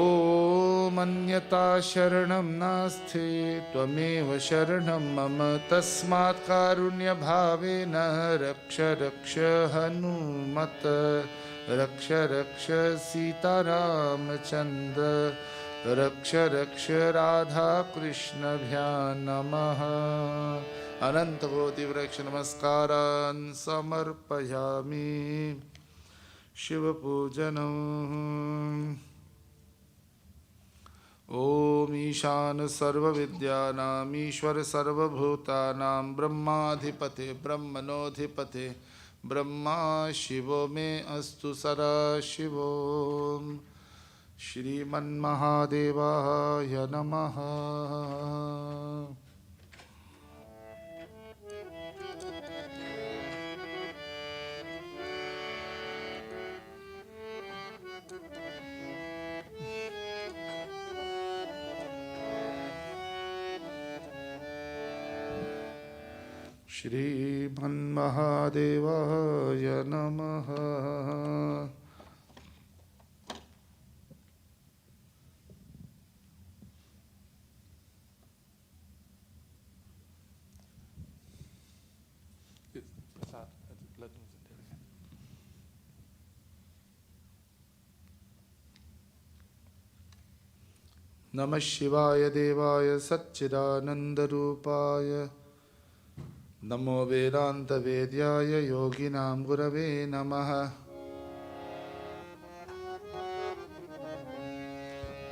A: अन्यथा शरणं नास्ति त्वमेव शरणं मम तस्मात् कारुण्यभावेन रक्ष रक्ष हनुमत रक्ष रक्ष सीतारामचन्द्र रक्ष रक्ष राधा कृष्णभ्यां नमः अनन्तकोटिवृक्ष नमस्कारान् समर्पयामि शिवपूजनम् ॐ ईशान सर्वविद्यानां ईश्वर सर्वभूतानां ब्रह्माधिपते ब्रह्मणोऽधिपते ब्रह्मा शिवो मे अस्तु सदा शिवो श्रीमन्महादेवाय नमः श्रीमन्महादेवाय नमः नमः शिवाय देवाय सच्चिदानन्दरूपाय नमो वेदान्तवेद्याय योगिनां गुरवे नमः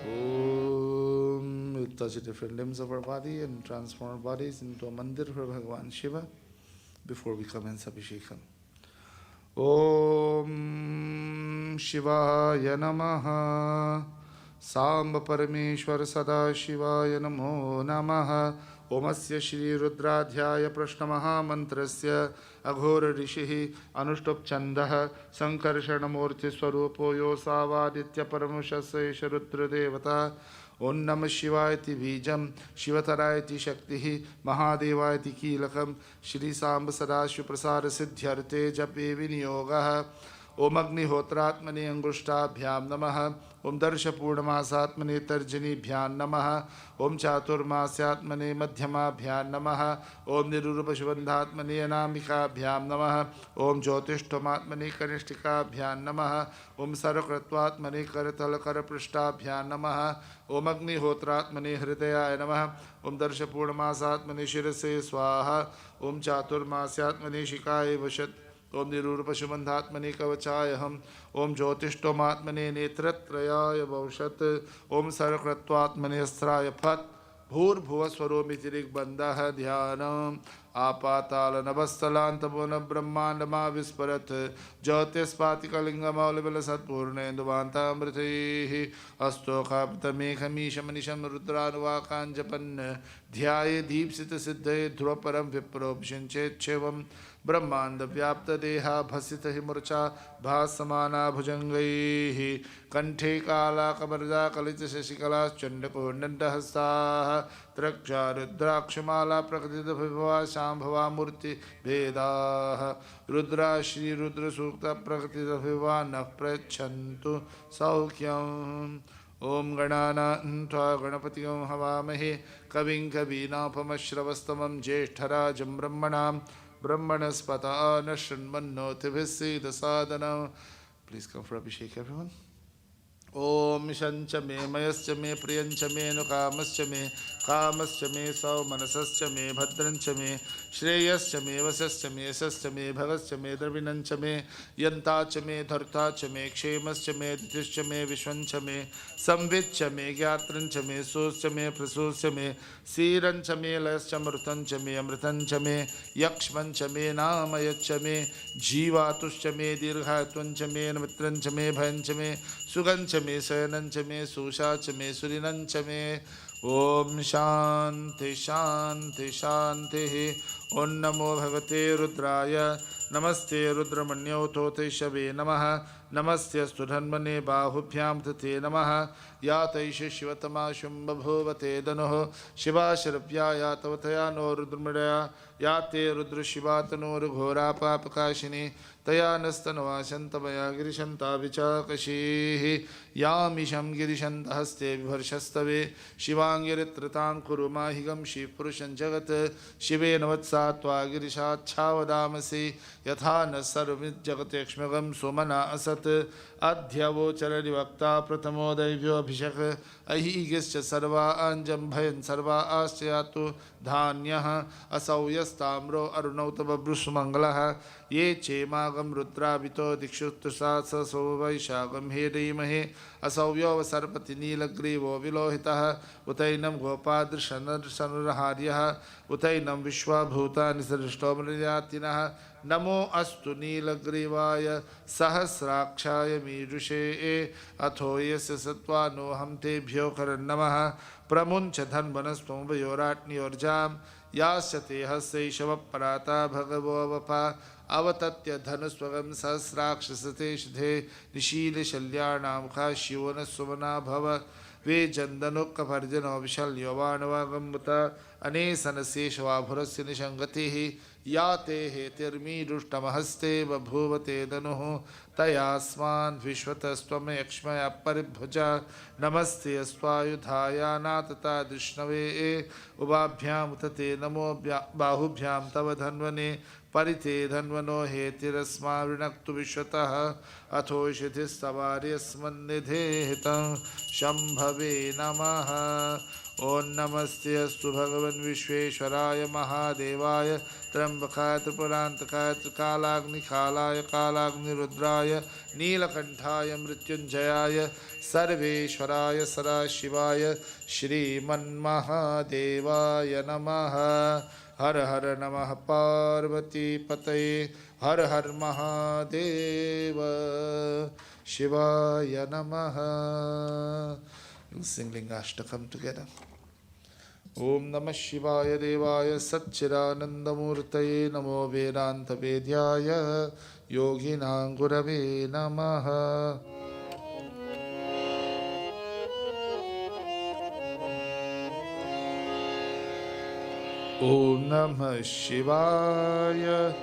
A: Om. We touch the different limbs of our body and transform our bodies into a mandir for Bhagavan Shiva before we commence Abhishekam. Om Shivaya Namaha Samba Parameshwar Sada Shivaya Namo Namaha ओमस्य Shri Rudradhyaya प्रश्न महामंत्रस्य अघोर ऋषिः अनुष्टुप् छन्दः संकर्षणमूर्ति स्वरूपो योऽसावादित्य परमशस्येष रुद्रदेवता ओं नमः शिवायति बीजं शिवतरायति शक्तिः महादेवायति कीलकं श्री सांब सदाशिव प्रसाद सिद्ध्यर्थे जपे विनियोगः ओम अग्निहोत्रात्मने अंगुष्ठाभ्यां नमः ओम दर्शपूर्णमासात्मने तर्जनीभ्यां नमः ओम चातुर्मास्यात्मने मध्यमाभ्यां नमः ओम निरूपशुबन्धात्मने अनामिकाभ्यां नमः ओम ज्योतिष्ठमात्मने कनिष्ठिकाभ्यां नमः ओम सर्वकृत्वात्मने करतलकरपृष्ठाभ्यां नमः ओम अग्निहोत्रात्मने हृदयाय नमः ओम दर्शपूर्णमासात्मने शिरसे स्वाहा ओम चातुर्मास्यात्मने शिखाय वशत् ओम निरूपशुबन्धात्मने कवचायहम् ओम ज्योतिष्ठोमात्मने नेत्रत्रयाय वौषत् ओम सर्वकृत्वात्मने अस्त्राय फत् भूर्भुवस्वरोमिति ऋग्बन्धः ध्यानम् आपातालनभस्थलान्तपो न ब्रह्माण्डमा विस्फुरत् ज्योतिस्फातिकलिङ्गमौलिबलसत्पूर्णेन्दुवान्तामृतैः अस्तोकाप्तमेघमीशमनिशं रुद्रानुवाकाञ्जपन् ध्याये दीप्सितसिद्धये ध्रुवपरं विप्रोऽभिषिञ्चेच्छिवम् ब्रह्माण्डव्याप्तदेहा भसितहिमूर्छा भासमाना भुजङ्गैः कण्ठे कालाकबर्जा कलितशशिकलाश्चण्डकोण्डहस्ताः त्रक्षा रुद्राक्षमाला प्रकृतिविभवा शाम्भवा मूर्तिभेदाः रुद्रा श्रीरुद्रसूक्तप्रकृतिविभवा नः पृच्छन्तु सौख्यम् ओम गणानां त्वा गणपतिं हवामहे कविं कवीनापमश्रवस्तमं ज्येष्ठराजं ब्रह्मणां ब्रह्मणस्पता न शृण्वन्नोतिभिः सीदसादनम्. Please come for Abhishek, everyone. ओम शंच मे मयश्च मे प्रियंच मे नुकामश्च मे सौमनसश्च मे भद्रंच मे श्रेयश्च मे वशश्च मे यशश्च मे भगश्च मे द्रविणंच मे यन्ताच मे धर्ताच मे क्षेमश्च मे दितिश्च मे विश्वंच मे संविच्च मे ज्ञात्रंच मे सोश्च मे प्रसूश्च मे सीरंच मे लयश्च मृतंच मे अमृतंच मे यक्ष्मंच मे नामयच्च मे जीवातुश्च मे दीर्घात्वंच मे मित्रंच मे भयंच मे सुगंच मे शयनंच मे सुषाच मे सुरिनंच मे ओम शांति शांति शांति। ओम नमो भगवते रुद्राय नमस्ते रुद्रमण्योऽथोते शवे नमः नमस्ते स्तुधन्वने बाहुभ्यां तथे नमः या तैष शिवतमा शुम्भभूवते धनुः शिवा शरव्या या तवतया नो रुद्रमृडया या ते रुद्रशिवा तनोर्घोरा पापकाशिनी तया नस्तनवाशन्तमया गिरिशन्ता विचाकशीः यामिशं गिरिशन्तहस्ते बिभर्षस्तवे शिवाङ्गिरित्रतां कुरु माहिगं शिवपुरुषं जगत् शिवेन वत्सा त्वा गिरिशाच्छावदामसि यथा न सर्वजगत्यक्ष्मगं सुमना असत् अध्यवोचरनिवक्ता प्रथमोदयभ्योऽभिषक् अहीगिश्च सर्वा अञ्जं भयन् सर्वा आश्चयातु धान्यः असौ यस्ताम्रो अरुणौ तव बृषुमङ्गलः ये चेमागं रुद्रावितो दिक्षुस्तुषा सो वैशाखं हेदीमहे असौ यो सर्पति नीलग्रीवो विलोहितः उतैनं गोपादृशनर्हार्यः उतैनं विश्वभूतानि सृष्टो मृयातिनः नमो अस्तु नीलग्रीवाय सहस्राक्षाय मीजुषे अथो यस्य सत्त्वानोऽहं तेभ्यो करन्नमः प्रमुञ्च धन्वनस्त्वमभयोराट्न्योर्जां यास्यते हस्यैषवपराता भगवो वपा अवतत्य धनुस्वगं सहस्राक्षसते शिधे निशीलशल्याणां खा शिवो न सुमना भव वे जन्दनुक्कभर्जनो विशल्यो वाणवागम्बुत अनेसनशेषवाभुरस्य निषङ्गतिः या ते हेतिर्मीरुष्टमहस्ते बभूवते धनुः तयास्मान् विश्वतस्त्वमयक्ष्मया परिभुज नमस्ते अस्त्वायुधायानातता दुष्णवे उभाभ्यां तते नमो बाहुभ्यां तव धन्वने परिते धन्वनो हेतिरस्मावृणक्तु विश्वतः अथो शिथिस्तवार्यस्मन्निधेहितं शम्भवे नमः। ओं नमस्ते अस्तु भगवन् विश्वेश्वराय महादेवाय त्र्यंबकाय त्रिपुरान्तकाय त्रिकालाग्निकालाय कालाग्निरुद्राय नीलकंठाय मृत्युंजयाय सर्वेश्वराय सदाशिवाय श्रीमन्महादेवाय नमः। हर हर नमः पार्वती पतये हर हर महादेव शिवाय नमः। Sing Lingastakam together. Om Namah Shivaya Devaya Satchidanandamurtaye Namo Vedanta Vedyaya Yoginam Gurave Namaha. Om Namah Shivaya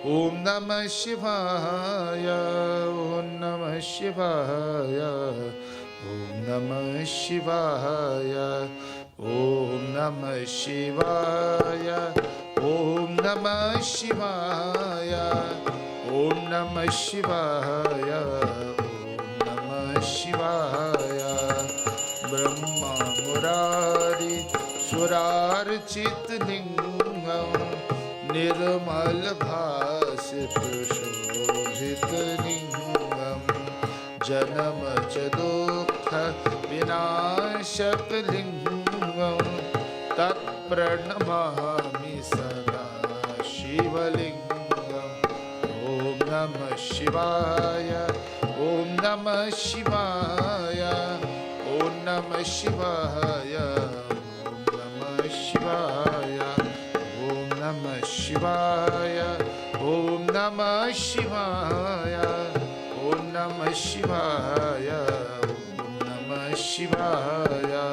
A: Om Namah Shivaya Om Namah Shivaya Om Namah Shivaya Om Namah Shivaya Om Namah Shivaya Om Namah Shivaya Om Namah Shivaya Brahma Murari Surarchit Lingam Nirmal Bhasit Shobhit Lingam Janam Chadukha Vinashak Lingam Tat Pranamahami Sada Shivalingam Om Namah Shivaya Om Namah Shivaya Om Namah Shivaya Om Namah Shivaya Om Namah Shivaya Om Namah Shivaya Om Namah Shivaya Om Namah Shivaya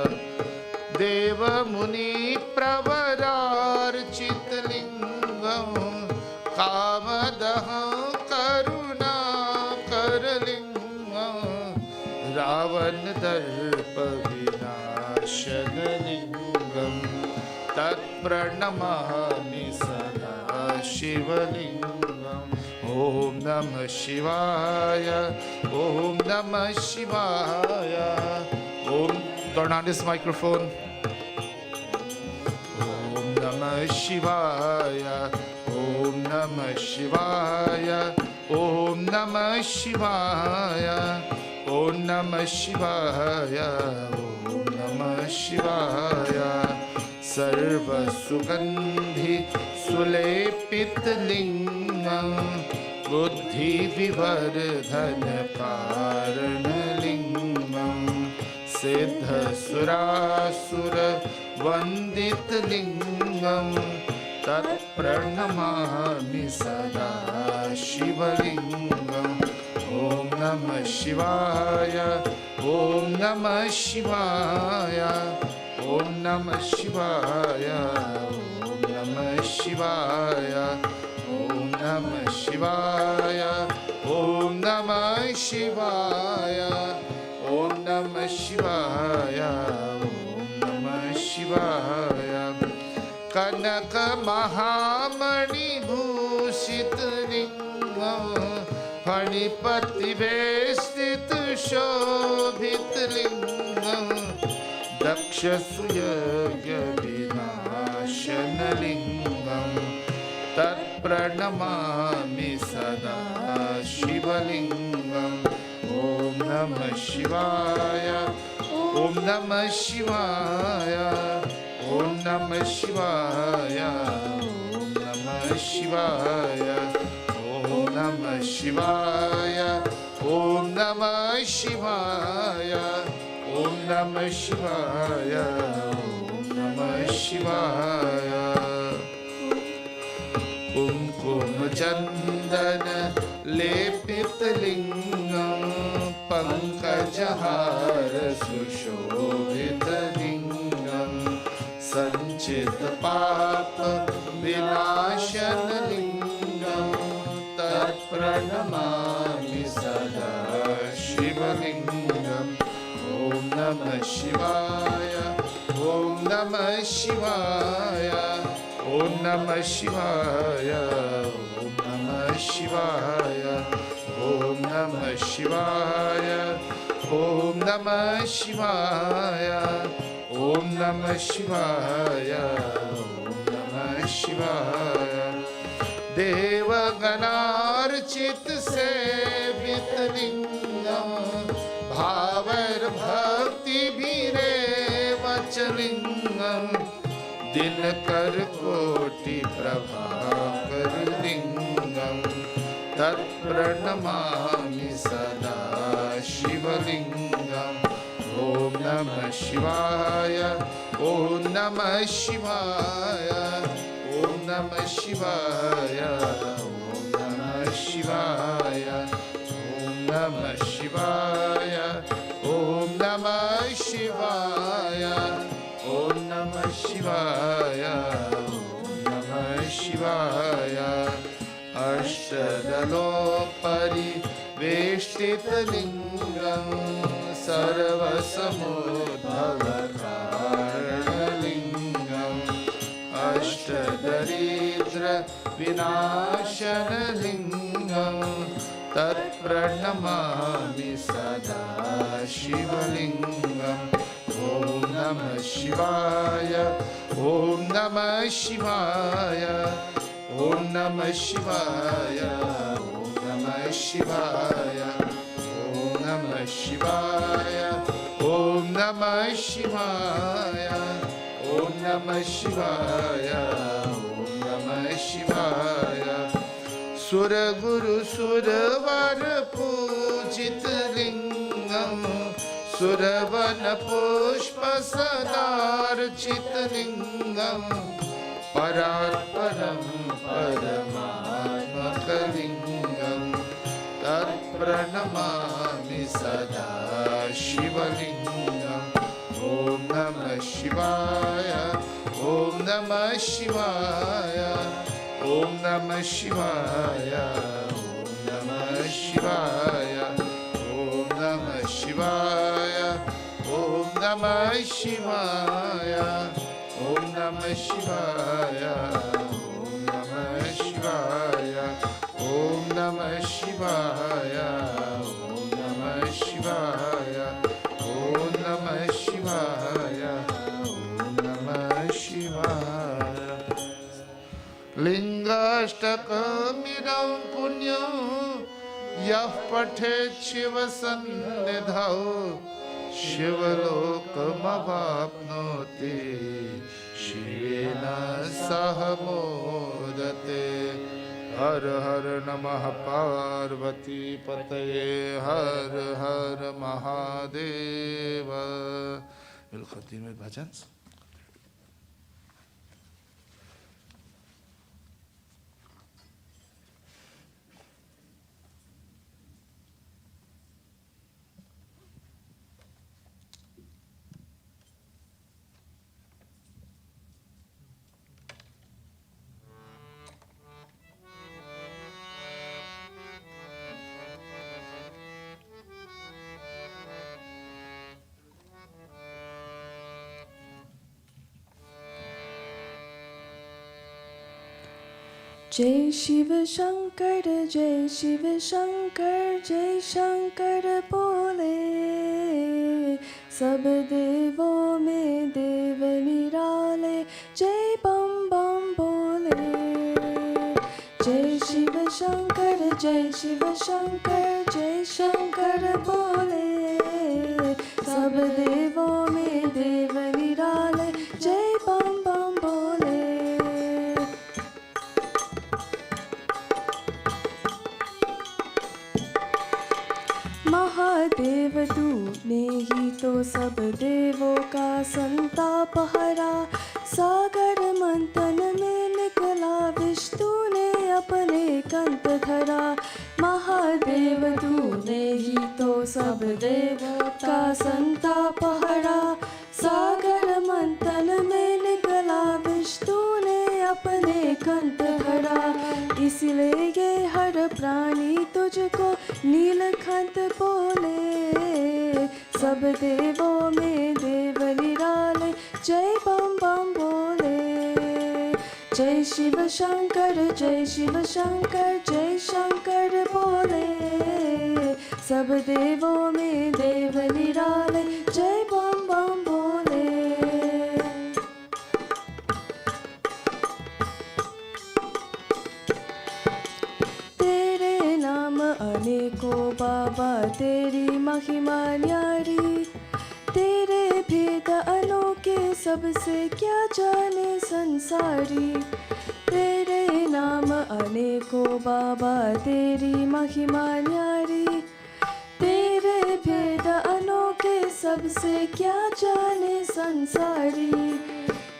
A: Deva Muni Pravadarchit Lingam Kamadaha Karuna Karalingam Ravan Darpa Vinashan Lingam Tat Pranamahami Sada Shivalingam Om Namah Shivaya. Om Namah Shivaya. Om. Turn on this microphone. Om Namah Shivaya. Om Namah Shivaya. Om Namah Shivaya. Om Namah Shivaya. Om Namah Shivaya. Sarva Sugandhi Sulepit Lingam Buddhi Vivardhan Karana Lingam Siddha Surasura Vandit Lingam Tat Pranamami Sada Shivalingam Om Namah Shivaya. Om Namah Shivaya. Om Namah Shivaya. Om Namah Shivaya. Om Namah Shivaya. Om Namah Shivaya. Om Namah Shivaya. Om Namah Shivaya. Kanaka Mahamani Bhushit Lingam Phanipati Vestit Shobhit Lingam Daksha Suyagya Vinashana Lingam Tat Pranamami Sada Shivalingam Om Namah Shivaya. Om Namah Shivaya. Om Namah Shivaya. Om Namah Shivaya. Om Namah Shivaya. Om Namah Shivaya. Om Namah Shivaya. Om Namah Shivaya. Kumkum Chandana Lepit Lingam Pankajahara Sushobhit Lingam Sanchit Papa Vinashana Lingam Tat Pranamami Sada Shivalingam Om Namah Shivaya. Om Namah Shivaya. Om Namah Shivaya. Om Namah Shivaya. Om Namah Shivaya. Om Namah Shivaya. Om Namah Shivaya. Om Namah Shivaya. Devaganarchit sevit lingam Bhavar Bhakti Bhire Vachalingam Dinakar Koti Prabhakar Lingam Tat Pranamami Sada Shivalingam Om Namah Shivaya. Om Namah Shivaya. Om Namah Shivaya. Om Namah Shivaya. Om Namah Shivaya. Om Namah Shivaya. Om Namah Shivaya. Om Namah Shivaya. Ashtadalopari Veshtit Lingam Sarva Samudbhava Karana Lingam Ashtadaridra Vinashana Lingam Tat Pranamami Sada Shivalingam Om Namah Shivaya. Om Namah Shivaya. Om Namah Shivaya. Om Namah Shivaya. Om Namah Shivaya. Om Namah Shivaya. Om Namah Shivaya. Om Namah Shivaya. Sura Guru Suravar Pujit Lingam Suravana Pushpa Sadar Chitlingam Paratparam Paramatmakalingam Tat Pranamami Sada Shivalingam Om Namah Shivaya. Om Namah Shivaya. Om Namah Shivaya. Om Namah Shivaya. Om Namah Shivaya. Om Namah Shivaya. Om Namah Shivaya. Om Namah Shivaya. Om Namah शिवाय ओम नमः शिवाय ओम नमः शिवाय ओम नमः शिवाय लिंगाष्टकमिदं पुण्यं यः पठेत् शिवसन्निधौ शिवलोकमवाप्नोति शिवेन सह मोदते हर हर नमः पार्वती पतये हर हर महादेव बिलखती में भजन
D: जय शिव शंकर जय शिव शंकर जय शंकर बोले सब देवों में देव निराले जय बम बम बोले जय शिव शंकर जय शिव शंकर जय शंकर बोले सब देवों में देव निराले जय बम बम बोले महादेव तूने ही तो सब देवों का संताप हरा सागर मंथन में निकला विष्णु ने अपने कंठ धरा महादेव तूने ही तो सब देवों का संताप हरा सागर मंथन में निकला विष्णु ने अपने कंठ धरा इसलिए ये हर प्राणी तुझको नीलकंठ बोले सब देवों में देव निराले जय बम बम बोले जय शिव शंकर जय शिव शंकर जय शंकर बोले सब देवों में देव निराले जय बम बम बोले तेरे नाम अनेकों बाबा तेरी महिमा न्यारी तेरे भेद अनोखे सबसे क्या जाने संसारी तेरे नाम अनेकों बाबा तेरी महिमा न्यारी तेरे भेद अनोखे सबसे क्या जाने संसारी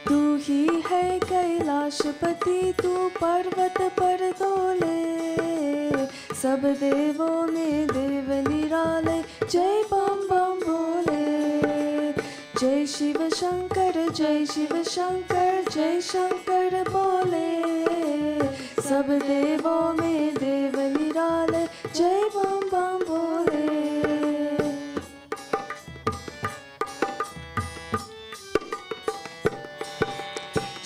D: तू ही है कैलाशपति तू पर्वत पर डोले सब देवों में देव निराले जय बम बम बोले जय शिव शंकर जय शिव शंकर जय शंकर बोले सब देवों में देव निराले जय बम बम बोले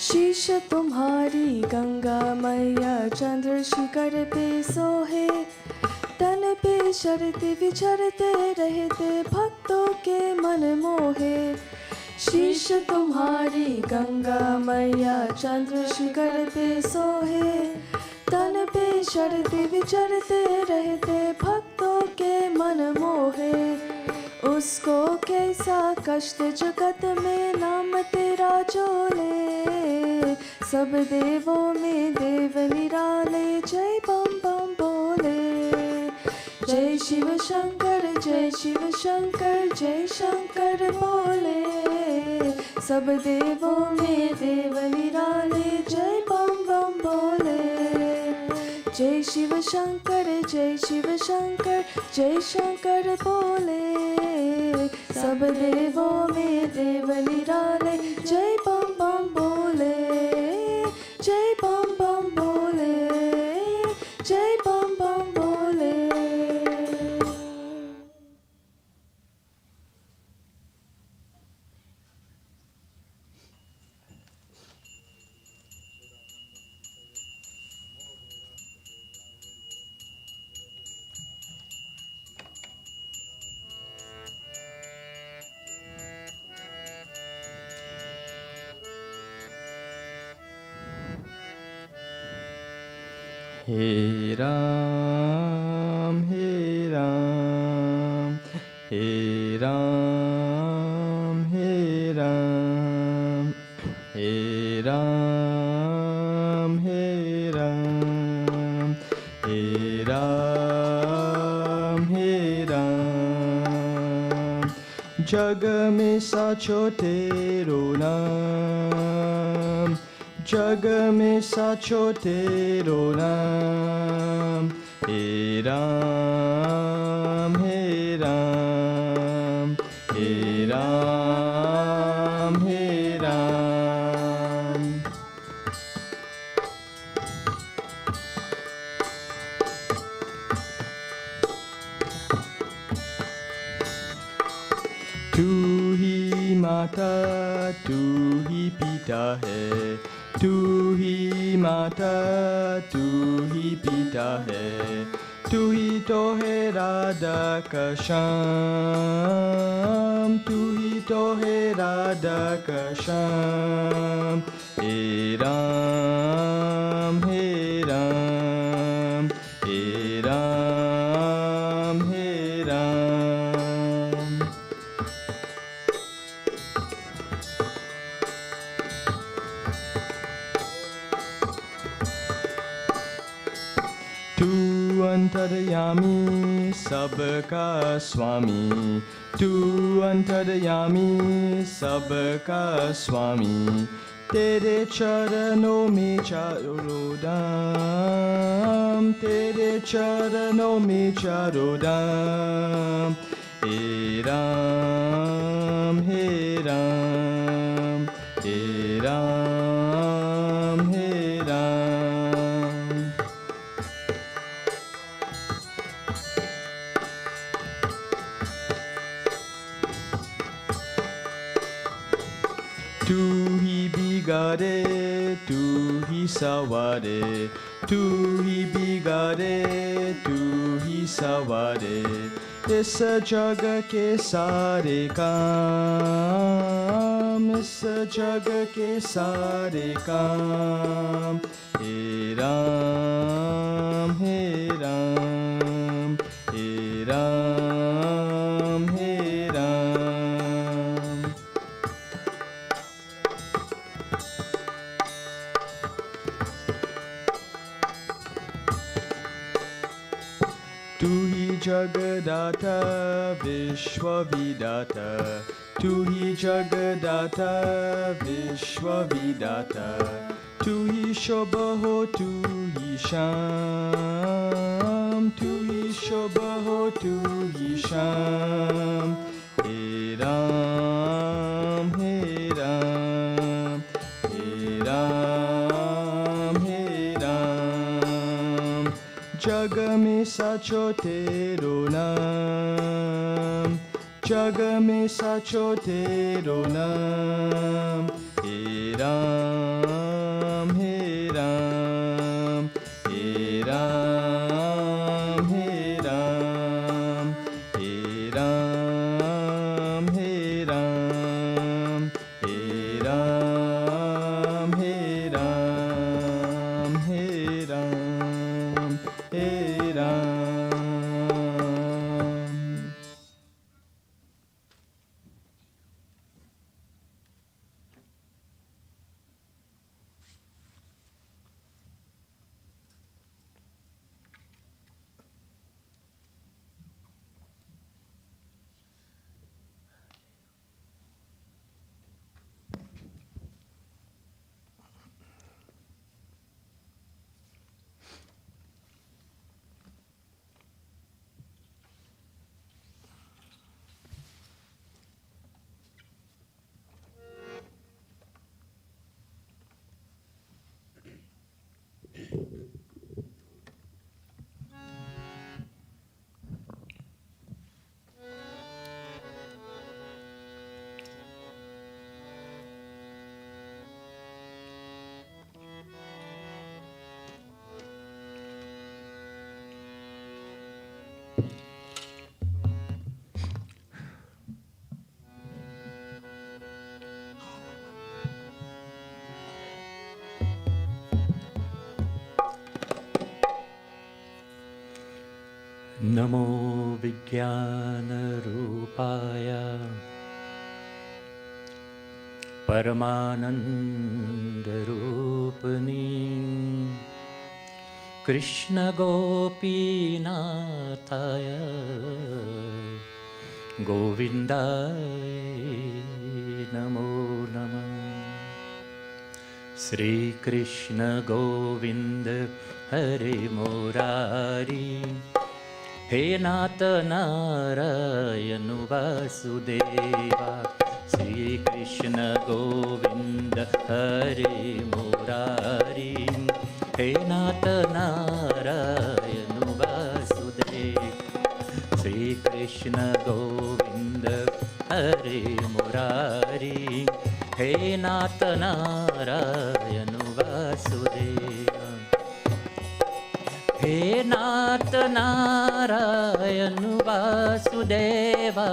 D: शीश तुम्हारी गंगा मैया चंद्रशिखर पे सोहे तन पे शरते विचरते रहते भक्तों के मन मोहे शीश तुम्हारी गंगा मैया चंद्रशिखर पे सोहे तन पे शरते विचरते रहते भक्तों के मन मोहे उसको कैसा कष्ट जगत में नाम तेरा जोले सब देवों में देव निराले जय बम बम बोले जय शिव शंकर जय शिव शंकर जय शंकर बोले सब देवों में देव निराले जय बम बम बोले जय शिव शंकर जय शिव शंकर जय शंकर बोले सब देवों में देव निराले जय बम बम बोले जय बम बम बोले जय बम बम बोले
C: He Ram, He Ram, He Ram, He Ram, He Ram, He Ram, He Ram, He Ram. जग में साचो तेरो नाम, जग में साचो तेरो नाम. हे राम, हे राम, हे राम, हे राम. तू ही माता, तू ही पिता है, तू ही माता, तू ही पिता है, तू ही तो है राधा का श्याम, तू ही तो है राधा का श्याम. हे राम, हे राम, हे राम, हे राम. तू अंतर्यामी सबका स्वामी, तू अंतर्यामी सबका स्वामी. तेरे चरणों में चारों धाम, तेरे चरणों में चारों धाम. हे राम, हे राम, हे राम, हे राम. तू ही बिगाड़े, तू ही सवारे, तू ही बिगाड़े, तू ही सवारे. इस जग के सारे काम, इस जग के सारे काम. हे राम, हे राम, हे राम, हे राम. तू ही जगदाता विश्वविदाता, तू ही जगदाता विश्वविदाता. तू ही शुभ हो, तू ही शाम, तू ही शुभ हो, तू ही शाम. हे राम, हे राम, हे राम, हे राम. जग में साचो तेरो नाम, जग में साचो तेरो नाम. हे राम, हे राम, हे राम, हे राम, हे राम, हे राम, हे राम, हे राम, हे राम, हे राम.
E: नमो विज्ञानरूपाय परमानन्दरूपिणी कृष्णगोपीनाथाय गोविन्दाय नमो नमः। श्रीकृष्ण गोविन्द हरे मुरारी, हे नाथ नारायण वासुदेवा। श्रीकृष्ण गोविन्द हरे मुरारी, हे नाथ नारायण वासुदेवा। श्रीकृष्ण गोविन्द हरे मुरारी, हे नाथ नारायण वासुदेवा। हे नाथ नारायण वासुदेवा,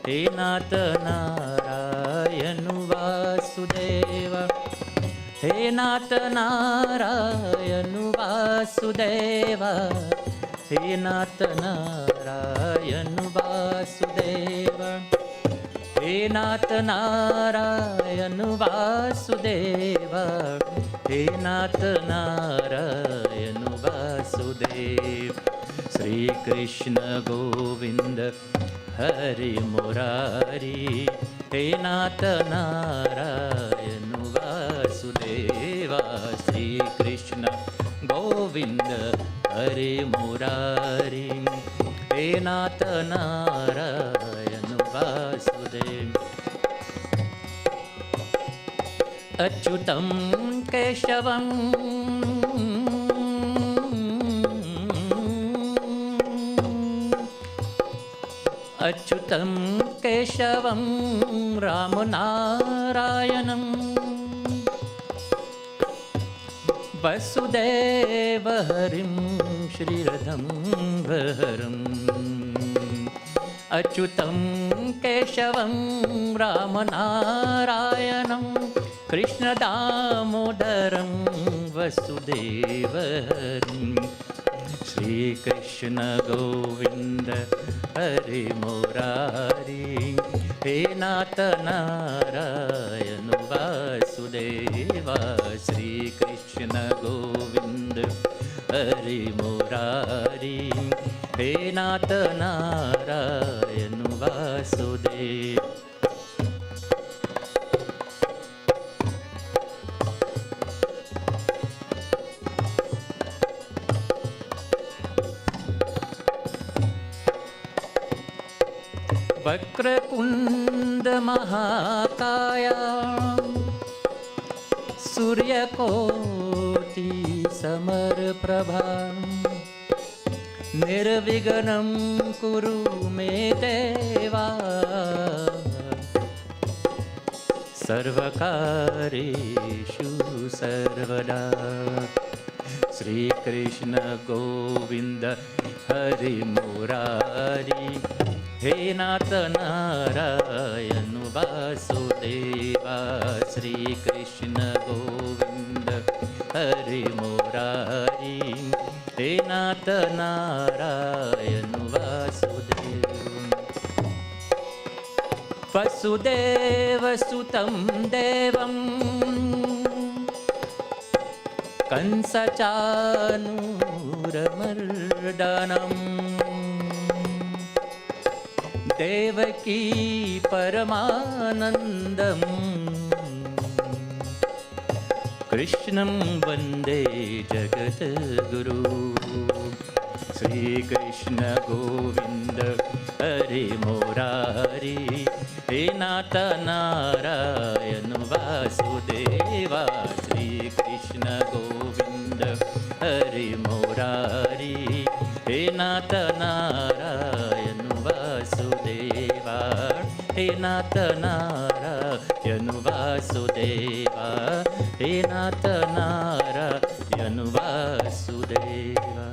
E: हे नाथ नारायण वासुदेवा। हे नाथ नारायण वासुदेवा, हे नाथ नारायण वासुदेवा। हे नाथ नारायण वासुदेवा, हे नाथ नारायण वासुदेव। श्रीकृष्ण गोविन्द हरे मुरारी, हे नाथ नारायण वासुदेवा। श्रीकृष्ण गोविन्द हरे मुरारी, हे नाथ नारायण वासुदेव। अच्युतं केशवं अच्युतं केशवं रामनारायणं वसुदेव हरिं श्रीरधं वहरम्। अच्युतं केशवं रामनारायणं कृष्णदामोदरं वसुदेव हरिं। श्रीकृष्ण गोविन्द हरे मुरारी, हे नाथ नारायण वासुदेवा। श्रीकृष्ण गोविन्द हरे मुरारी, हे नाथ नारायण वासुदेव। वक्रकुण्ड महाकाया सूर्यकोटि समप्रभा, निर्विघ्नं कुरु मे देवा। सर्वकार्येषु सर्वदा। श्रीकृष्ण गोविन्द हरे मुरारी, हे नाथ नारायण वासुदेवा। श्रीकृष्ण गोविन्द हरे मुरारी, हे नाथ नारायण वासुदेवा। वसुदेवसुतं देवं कंसचानूरमर्दनम्, देवकी परमानन्दम्, कृष्णं वन्दे जगद्गुरु। श्रीकृष्ण गोविन्द हरे मुरारी, हे नाथ नारायण वासुदेवा। श्रीकृष्ण गोविन्द हरे मुरारी, हे नाथ नारायण वासुदेवा। हे नाथ नारायण वासुदेवा, हे नाथ नारायण वासुदेवा।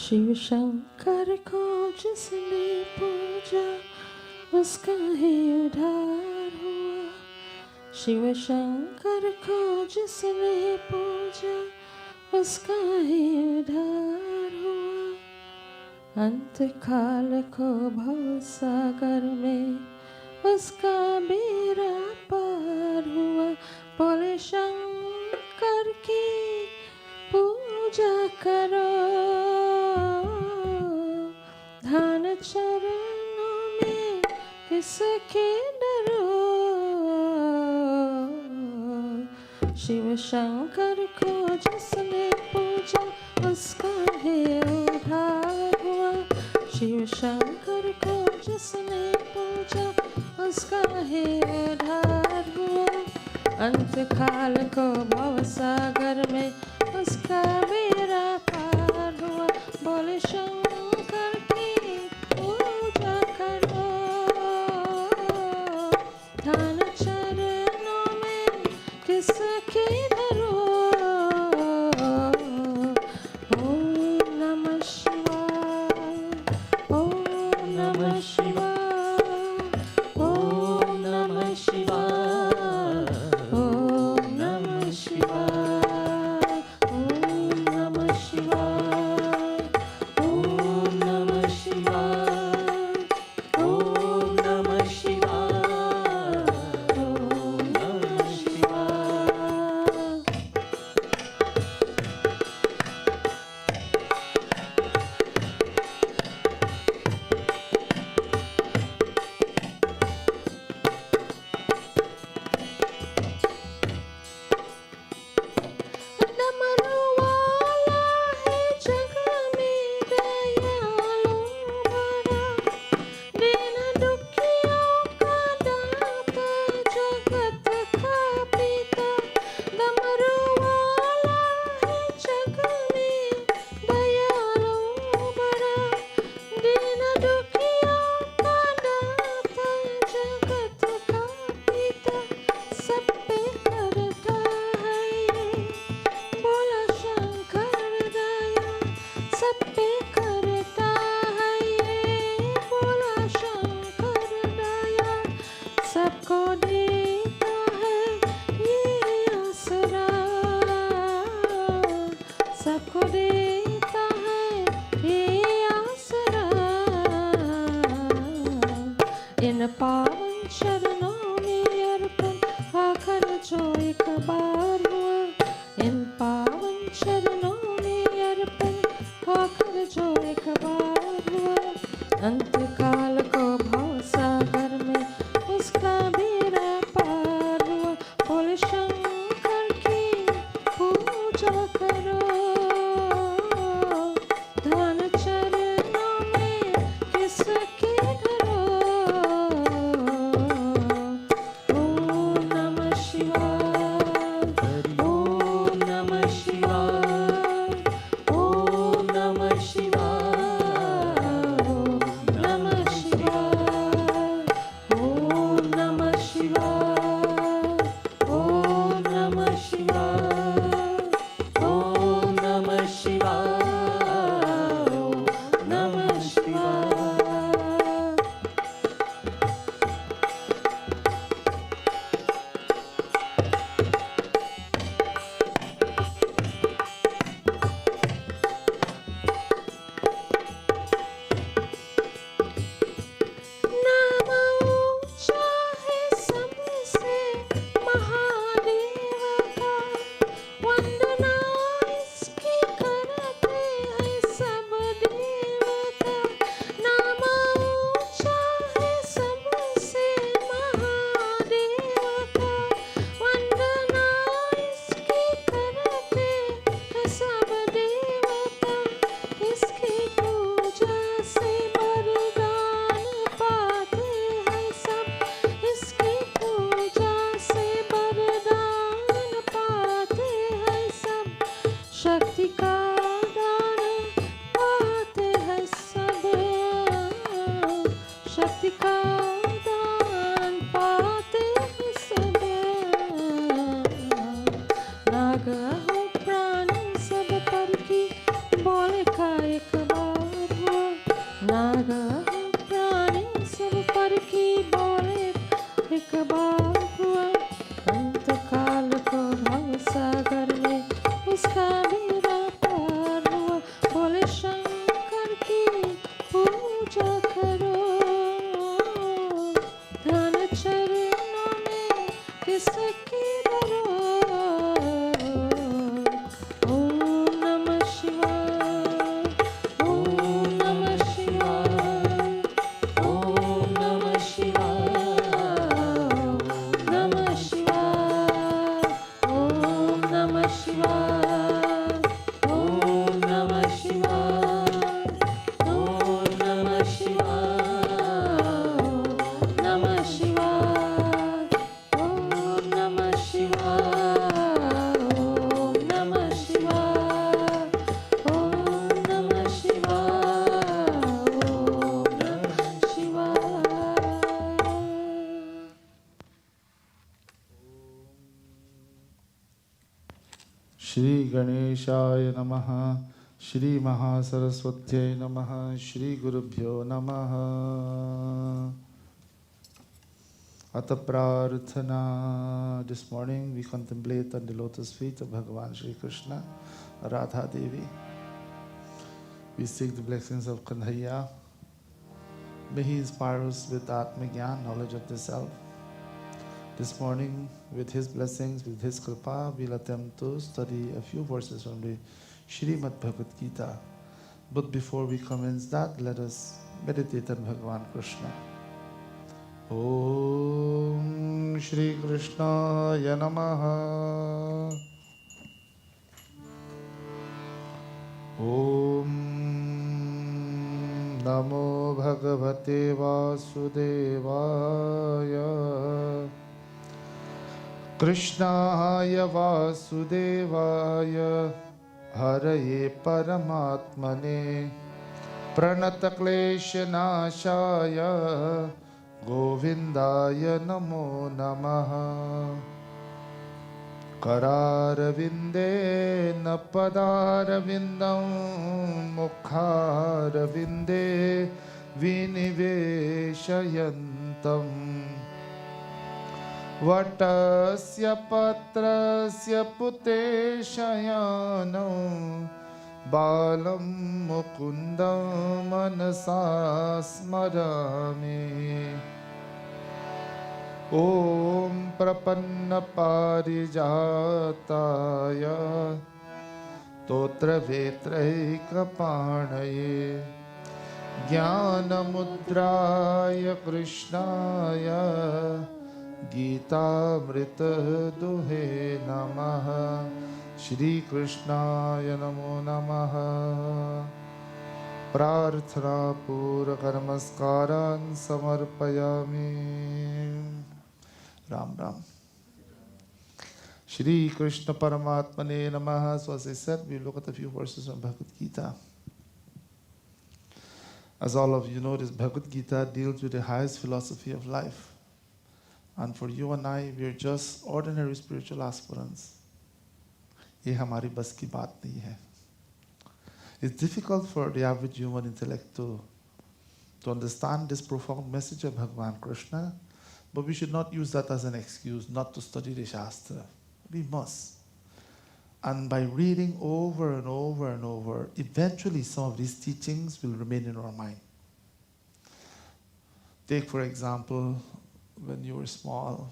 D: शिव शंकर को जिसने पूजा उसका ही उद्धार हुआ। शिव शंकर को जिसने पूजा उसका ही उद्धार हुआ। अंत काल को भव सागर में उसका बेड़ा पार हुआ। बोले शंकर की पूजा करो, ध्यान चरणों में किसके डरो। शिव शंकर को जिसने पूजा उसका है उद्धार हुआ। शिव शंकर को जिसने पूजा उसका है उद्धार हुआ। अंत काल को भव सागर में उसका बेड़ा पार हुआ। बोले शंकर की पूजा करो, ध्यान चरणों में किसके धरो। ओम नमः शिवाय, ओम नमः शिवाय, ओम नमः शिवाय, ओम नमः शिवाय, ओम नमः शिवाय, ओम नमः शिवाय, ओम नमः शिवाय, ओम नमः शिवाय। डमरू वाला है जग में दयालु भरा, दीन दुखियों का दाता जगत का पिता। डमरू वाला है जग में दयालु भरा, दीन दुखियों का दाता जगत का पिता। सब पे करता है ये बोला शंकर दया, सब पे करता है ये बोला शंकर दया। सबको देता है ये आसरा, सबको देता है ये आसरा। इन पावन चरणों में अर्पण आखिर जो एक बार हुआ। इन पावन चरणों में अर्पण आखिर जो एक बार हुआ। अंत काल को भव सागर में उसका बेड़ा पार हुआ। बोले शंकर की पूजा करो, ध्यान चरणों में किसके धरो। ओम नमः शिवाय, ओम नमः शिवाय, ओम नमः शिवाय, ओम नमः प्राणी सब पर की बोले एक बार हुआ अंत काल को भव सागर में उसका बेड़ा पार हुआ बोले शंकर की पूजा करो ध्यान चरणों में किसकी डरो ओम नमः शिवाय ओम नमः शिवाय ओम नमः शिवाय नमः शिवाय ओम नमः शिवाय ओम नमः शिवाय ओम नमः शिवाय नमः शिवाय ओम नमः शिवाय ओम नमः शिवाय ओम नमः शिवाय ओम नमः शिवाय
A: श्री गणेशाय नमः श्री महासरस्वत्यै नमः श्री गुरुभ्यो नमः अत प्रार्थना. This morning we contemplate on the lotus feet of Bhagavan Shri Krishna, Radha Devi. We seek the blessings of Kanhaiya. May he inspire us with Atma Gyan, knowledge of the self. This morning, with his blessings, with his kripa, we'll attempt to study a few verses from the Srimad Bhagavad Gita. But before we commence that, let us meditate on Bhagavan Krishna. Om Shri Krishnaya Namaha. Om Namo Bhagavate Vasudevaya. Krishnaya Vasudevaya Haraye Paramatmane Pranatakleshanashaya Govindaya Namo Namaha. Kararavinde Napadarvindam Mukharavinde Viniveshayantam Vatasya patrasya puteshayanam Balam mukundam manasa smarami. Om prapanna parijataya totra vetraika panaye Jnanamudraya krishnaya Gita-mrita duhe namaha. Shri Krishnaya namo namaha. Prarthana puraka namaskaran samarpayami. Ram Ram. Shri Krishna Paramatmane namaha. So as I said, we look at a few verses from Bhagavad Gita. As all of you know, this Bhagavad Gita deals with the highest philosophy of life. And for you and I, we are just ordinary spiritual aspirants. ये हमारी बस की बात नहीं है. It's difficult for the average human intellect to understand this profound message of Bhagavan Krishna, but we should not use that as an excuse not to study the Shastra. We must. And by reading over and over and over, eventually some of these teachings will remain in our mind. Take, for example, when we were small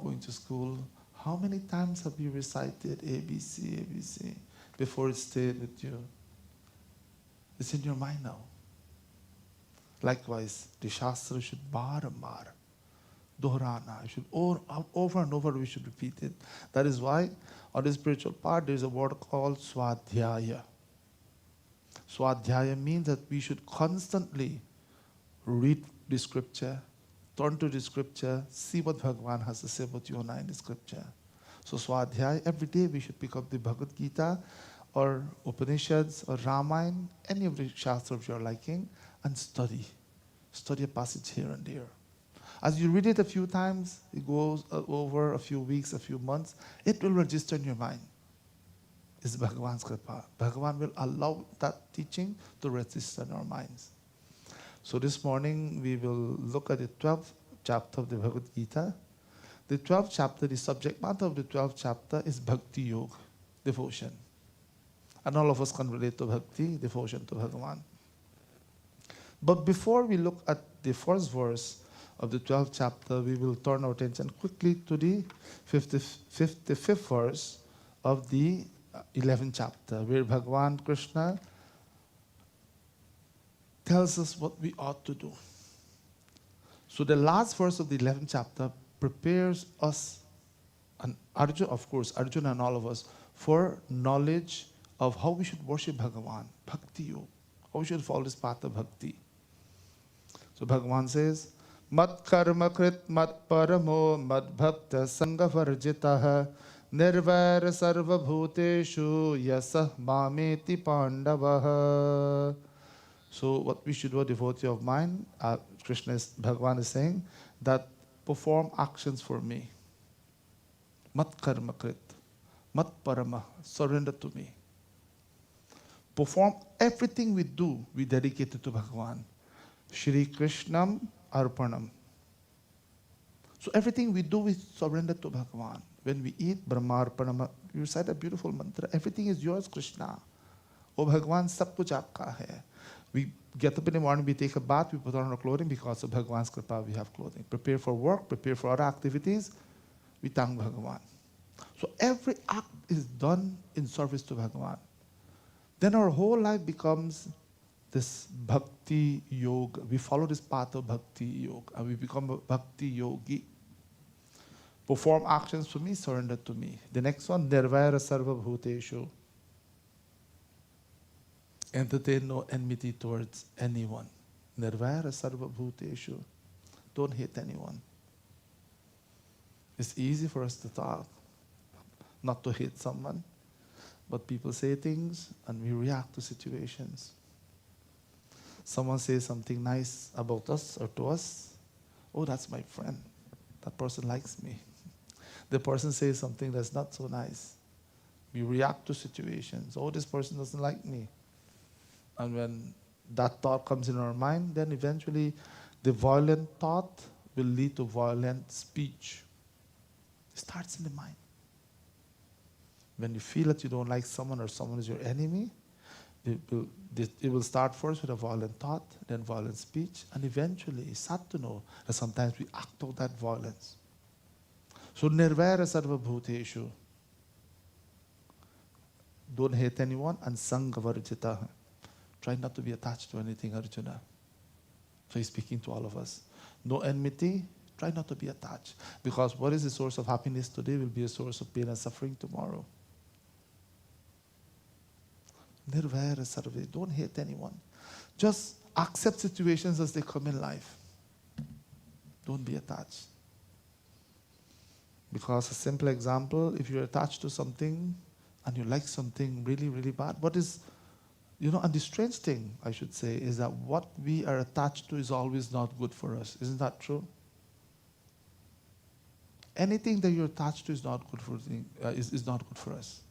A: going to school, how many times have you recited ABC, ABC before it stayed with you? It's in your mind now. Likewise, the Shastra should barambar, dohrana. You should over and over we should repeat it. That is why on the spiritual part there is a word called swadhyaya. Swadhyaya means that we should constantly read the scripture, turn to the scripture, see what Bhagavan has to say about you and I in the scripture. So Swadhyaya, every day we should pick up the Bhagavad Gita or Upanishads or Ramayana, any of the Shastra of your liking, and study. Study a passage here and there. As you read it a few times, it goes over a few weeks, a few months, it will register in your mind. It's Bhagavan's kripa. Bhagavan will allow that teaching to register in our minds. So this morning we will look at the 12th chapter of the Bhagavad Gita. The 12th chapter, the subject matter of the 12th chapter is Bhakti Yoga, devotion. And all of us can relate to Bhakti, devotion to Bhagavan. But before we look at the first verse of the 12th chapter, we will turn our attention quickly to the 55th verse of the 11th chapter, where Bhagavan Krishna tells us what we ought to do. So the last verse of the 11th chapter prepares us, and Arjuna, of course, Arjuna and all of us, for knowledge of how we should worship Bhagavan, Bhakti Yoga, how we should follow this path of Bhakti. So Bhagavan says, Mat karma krit mat paramo mat bhakta sangha varjitah nirvair sarva bhuteshu yasah mameti pandavah. So what we should do, a devotee of mine, Bhagavan is saying that perform actions for me. Mat karma krit, mat parama, surrender to me. Perform everything we do, we dedicate it to Bhagavan. Shri Krishnam Arpanam. So everything we do, we surrender to Bhagavan. When we eat, Brahma Arpanam, you recite a beautiful mantra. Everything is yours, Krishna. Oh Bhagavan, sab kuch aapka hai. We get up in the morning, we take a bath, we put on our clothing. Because of Bhagavan's kripa, we have clothing. Prepare for work, prepare for other activities. We thank Bhagavan. So every act is done in service to Bhagavan. Then our whole life becomes this Bhakti Yoga. We follow this path of Bhakti Yoga and we become a Bhakti Yogi. Perform actions for me, surrender to me. The next one, Nirvaira Sarva Bhuteshu. Entertain no enmity towards anyone. Nirvaira Sarva Bhuteshu. Don't hate anyone. It's easy for us to talk, not to hate someone. But people say things and we react to situations. Someone says something nice about us or to us. Oh, that's my friend. That person likes me. The person says something that's not so nice. We react to situations. Oh, this person doesn't like me. And when that thought comes in our mind, then eventually the violent thought will lead to violent speech. It starts in the mind. When you feel that you don't like someone or someone is your enemy, it will start first with a violent thought, then violent speech, and eventually it's sad to know that sometimes we act out that violence. So nirvaira sarva bhuteshu. Don't hate anyone, and sangha varjita. Try not to be attached to anything, Arjuna. So he's speaking to all of us. No enmity, try not to be attached. Because what is the source of happiness today will be a source of pain and suffering tomorrow. Nirvaira sarve. Don't hate anyone. Just accept situations as they come in life. Don't be attached. Because a simple example, if you're attached to something and you like something really, really bad, what is, and the strange thing, I should say, is that what we are attached to is always not good for us. Isn't that true? Anything that you're attached to is not good for is not good for us.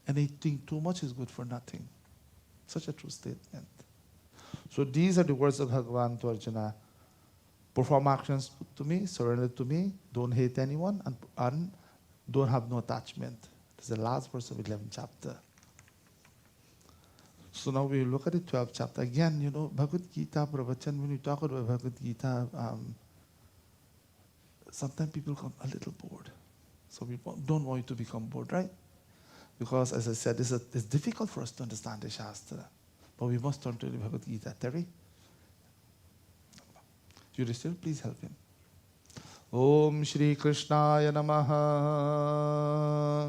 A: Anything too much is good for nothing. Such a true statement. So these are the words of Bhagavan to Arjuna. Perform actions to me, surrender to me, don't hate anyone, and don't have no attachment. This is the last verse of 11th chapter. So now we look at the 12th chapter. Again, Bhagavad Gita, Pravachan, when you talk about Bhagavad Gita, sometimes people become a little bored. So we don't want you to become bored, right? Because, as I said, it's difficult for us to understand the Shastra. But we must turn to the Bhagavad Gita. Terry? Yudhishthira, please help him. Om Shri Krishnaya Namaha.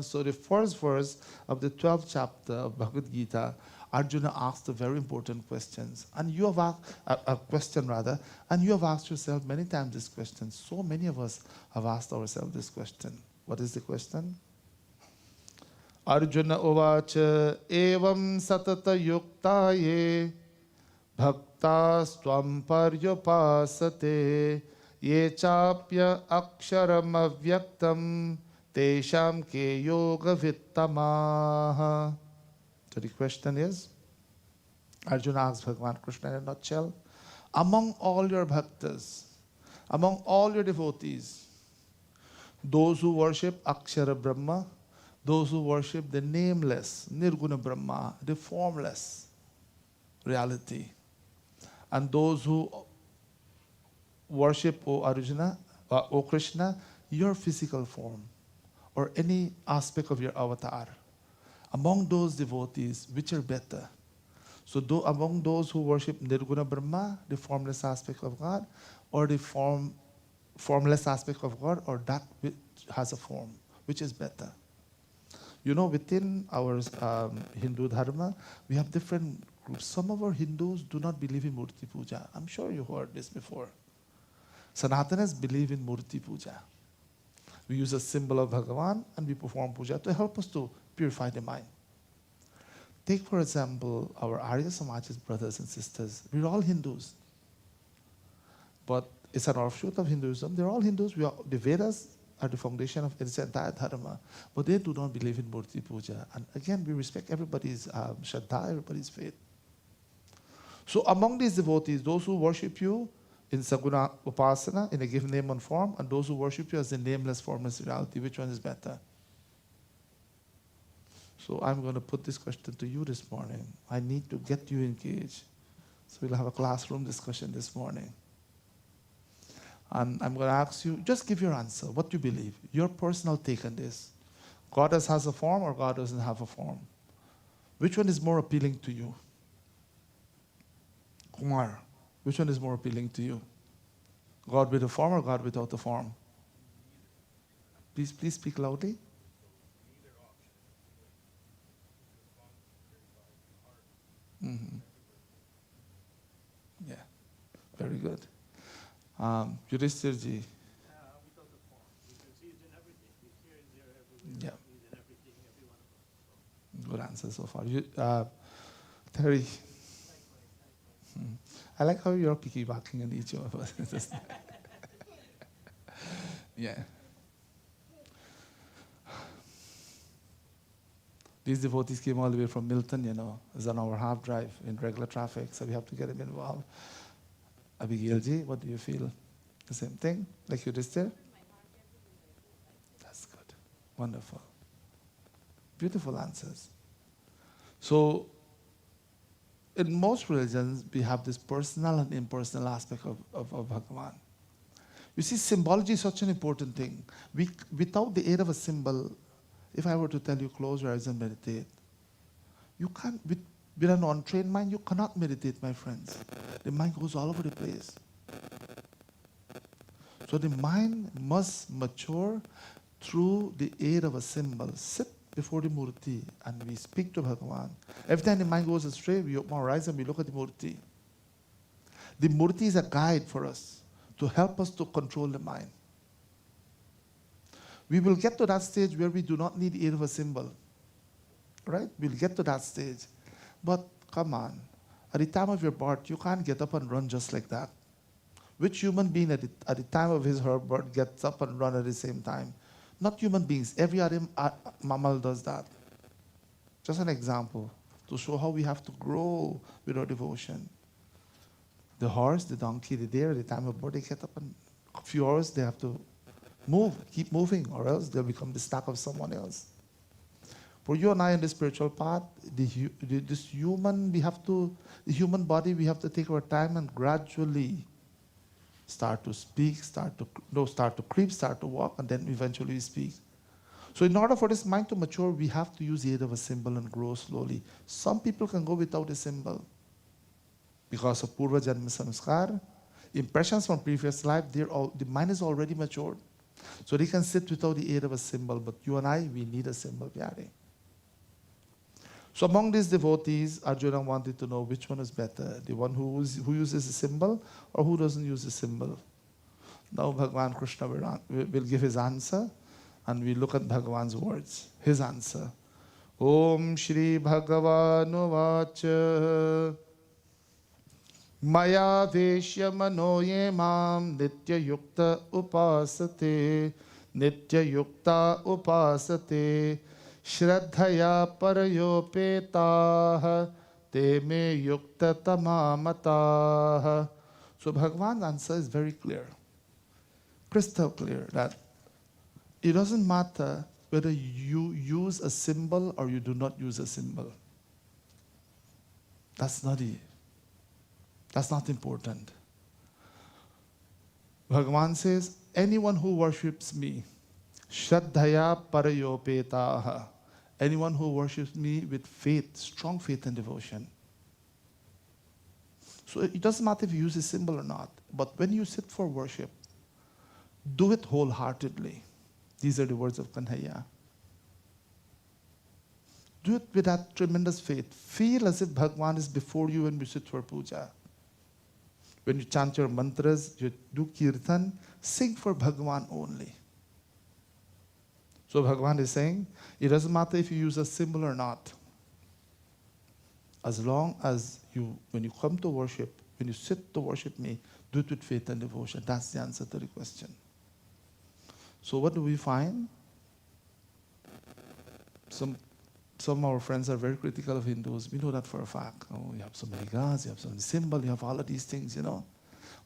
A: So the first verse of the 12th chapter of Bhagavad Gita, Arjuna asked a very important questions. And you have asked a question rather, and you have asked yourself many times this question. So many of us have asked ourselves this question. What is the question? Arjuna uvacha evam satata yukta ye bhakta swam paryupasate ye chapya aksharam avyaktam tesham ke yoga vittamaha. So the question is, Arjuna asks Bhagavan Krishna in a nutshell, Among all your bhaktas, among all your devotees, those who worship Akshara Brahma, those who worship the nameless, Nirguna Brahma, the formless reality, and those who worship, O Arjuna, O Krishna, your physical form, or any aspect of your avatar. Among those devotees, which are better? So among those who worship Nirguna Brahma, the formless aspect of God, or the formless aspect of God, or that which has a form, which is better? You know, within our Hindu Dharma, we have different groups. Some of our Hindus do not believe in Murti Puja. I'm sure you heard this before. Sanatanas believe in Murti Puja. We use a symbol of Bhagavan and we perform puja to help us to purify the mind. Take, for example, our Arya Samaj's brothers and sisters. We're all Hindus. But it's an offshoot of Hinduism. They're all Hindus. The Vedas are the foundation of its entire dharma. But they do not believe in Murti Puja. And again, we respect everybody's Shraddha, everybody's faith. So among these devotees, those who worship you in Saguna Upasana, in a given name and form, and those who worship you as a nameless, formless reality, which one is better? So I'm going to put this question to you this morning. I need to get you engaged. So we'll have a classroom discussion this morning. And I'm going to ask you, just give your answer, what you believe, your personal take on this. Goddess has a form or God doesn't have a form? Which one is more appealing to you? Kumar, which one is more appealing to you? God with a form or God without a form? Please speak loudly. Mm-hmm. Yeah, very good. Yudhishthirji.
F: Without the form, because he's in everything. He's here and there, everywhere.
A: Yeah.
F: He's in everything, every one of us.
A: Good answer so far. Terry. I like how you're piggybacking on each of us. Yeah. These devotees came all the way from Milton, you know. It's an hour-and-a-half drive in regular traffic, so we have to get them involved. Abigail-ji, what do you feel? The same thing? Like you just did? That's good. Wonderful. Beautiful answers. So, in most religions, we have this personal and impersonal aspect of Bhagavan. You see, symbology is such an important thing. Without the aid of a symbol, if I were to tell you, close your eyes and meditate, you can't, with an untrained mind, you cannot meditate, my friends. The mind goes all over the place. So the mind must mature through the aid of a symbol. Sit before the Murti and we speak to Bhagavan. Every time the mind goes astray, we open our eyes and we look at the Murti. The Murti is a guide for us to help us to control the mind. We will get to that stage where we do not need aid of a symbol. Right? We'll get to that stage. But come on, at the time of your birth, you can't get up and run just like that. Which human being at the time of his or her birth gets up and run at the same time? Not human beings. Every other mammal does that. Just an example to show how we have to grow with our devotion. The horse, the donkey, the deer, at the time of birth, they get up and a few hours they have to move, keep moving, or else they'll become the stack of someone else. For you and I in the spiritual path, the human body, we have to take our time and gradually start to speak, start to creep, start to walk, and then eventually we speak. So in order for this mind to mature, we have to use the aid of a symbol and grow slowly. Some people can go without a symbol because of Purva Janma Samskar, impressions from previous life, the mind is already matured. So they can sit without the aid of a symbol, but you and I, we need a symbol, Pyare. So among these devotees, Arjuna wanted to know which one is better, the one who uses a symbol or who doesn't use a symbol. Now Bhagavan Krishna will give his answer, and we look at Bhagavan's words. His answer. Om Shri Bhagavanu Vacha Maya Veshya Manoye Mam Nitya Yukta Upasate Nitya Yukta Upasate Shraddhaya Parayopetaha Te Me Yukta Tamamataha So Bhagavan's answer is very clear, crystal clear, that it doesn't matter whether you use a symbol or you do not use a symbol. That's not important. Bhagavan says, anyone who worships me, Shraddhaya Parayopetaha, anyone who worships me with faith, strong faith and devotion. So it doesn't matter if you use a symbol or not, but when you sit for worship, do it wholeheartedly. These are the words of Kanhaiya. Do it with that tremendous faith. Feel as if Bhagavan is before you when you sit for puja. When you chant your mantras, you do kirtan, sing for Bhagavan only. So Bhagavan is saying, it doesn't matter if you use a symbol or not. As long as you, when you come to worship, when you sit to worship me, do it with faith and devotion. That's the answer to the question. So what do we find? Some of our friends are very critical of Hindus. We know that for a fact. Oh, you have so many gods, you have so many symbols, you have all of these things, you know.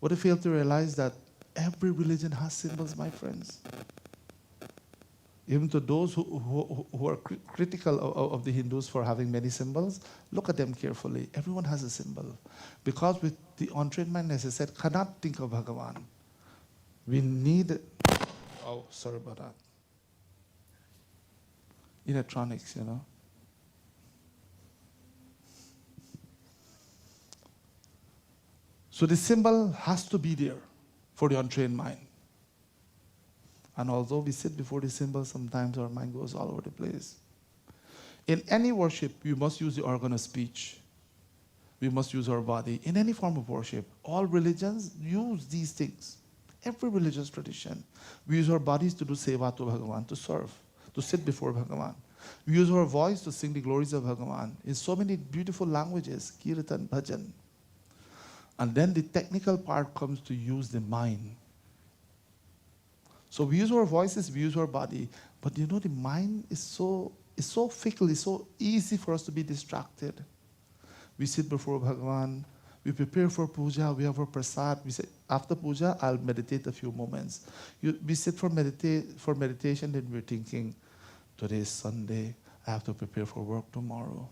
A: What they fail to realize that every religion has symbols, my friends. Even to those who are critical of the Hindus for having many symbols, look at them carefully. Everyone has a symbol. Because with the untrained mind, as I said, cannot think of Bhagavan. We need, oh, sorry about that. Electronics, you know. So the symbol has to be there for the untrained mind. And although we sit before the symbol, sometimes our mind goes all over the place. In any worship, you must use the organ of speech. We must use our body. In any form of worship, all religions use these things. Every religious tradition. We use our bodies to do seva to Bhagavan, to serve, to sit before Bhagavan. We use our voice to sing the glories of Bhagavan in so many beautiful languages, kirtan, bhajan. And then the technical part comes to use the mind. So we use our voices, we use our body, but you know the mind is so fickle, it's so easy for us to be distracted. We sit before Bhagavan, we prepare for puja, we have our prasad. We say, after puja, I'll meditate a few moments. We sit for meditation, then we're thinking, today is Sunday, I have to prepare for work tomorrow.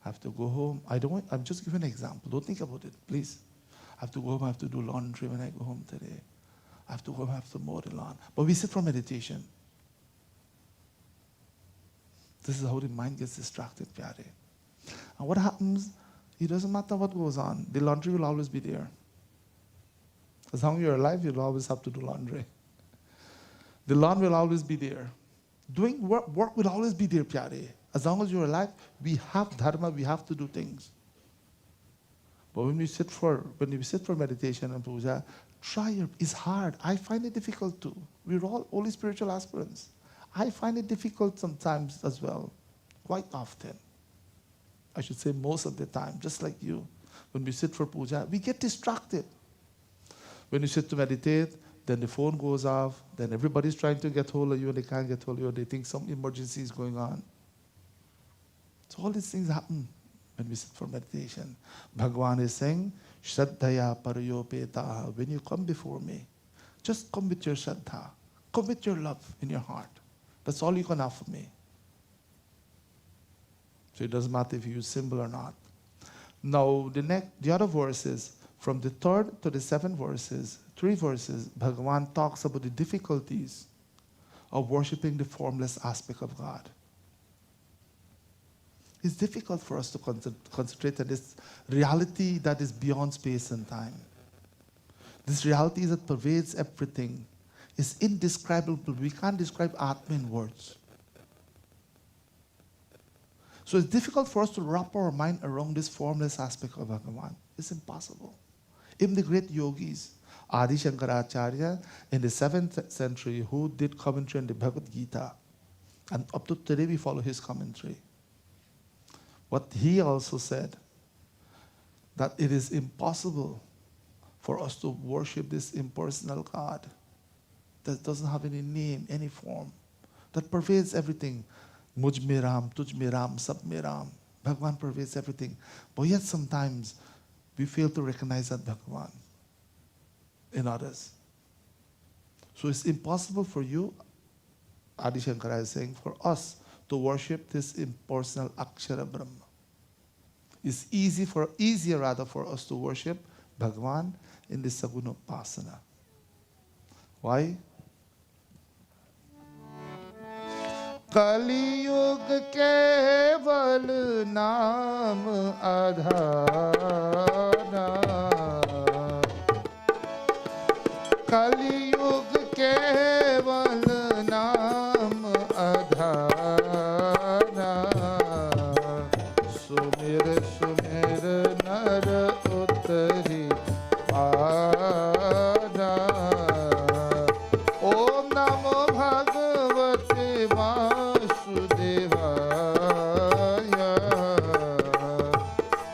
A: I have to go home. I'm just giving an example. Don't think about it, please. I have to go home, I have to do laundry when I go home today. I have to go home, I have to mow the lawn. But we sit for meditation. This is how the mind gets distracted, Pyare. And what happens, it doesn't matter what goes on. The laundry will always be there. As long as you're alive, you'll always have to do laundry. The lawn will always be there. Doing work will always be there, Pyare. As long as you're alive, we have dharma, we have to do things. But when we sit for meditation and puja, it's hard. I find it difficult too. We're all only spiritual aspirants. I find it difficult sometimes as well, quite often. I should say most of the time, just like you. When we sit for puja, we get distracted. When you sit to meditate, then the phone goes off, then everybody's trying to get hold of you and they can't get hold of you, they think some emergency is going on. So all these things happen when we sit for meditation. Bhagavan is saying, Shraddhaya Parayopetaha, when you come before me, just come with your Shraddha, come with your love in your heart. That's all you can offer me. So it doesn't matter if you use symbol or not. Now, the other verses, from the 3rd to the 7th verses, 3 verses, Bhagavan talks about the difficulties of worshipping the formless aspect of God. It's difficult for us to concentrate on this reality that is beyond space and time. This reality that pervades everything. It's indescribable. We can't describe Atma in words. So it's difficult for us to wrap our mind around this formless aspect of Bhagavan. It's impossible. Even the great yogis, Adi Shankaracharya, in the 7th century, who did commentary on the Bhagavad Gita, and up to today we follow his commentary. What he also said, that it is impossible for us to worship this impersonal God that doesn't have any name, any form, that pervades everything. Mujh mein Ram, Tujh mein Ram, Sab mein Ram. Bhagavan pervades everything. But yet sometimes we fail to recognize that Bhagavan. in others. So it's impossible for you, Adi Shankara is saying, for us to worship this impersonal Akshara Brahma. It's easier rather for us to worship Bhagavan in the Saguna Upasana. Why? कलियुग केवल नाम आधारा कलियुग केवल नाम आधारा सुमिर सुमिर नर उतरी पारा ओम नमो भगवते वासुदेवाय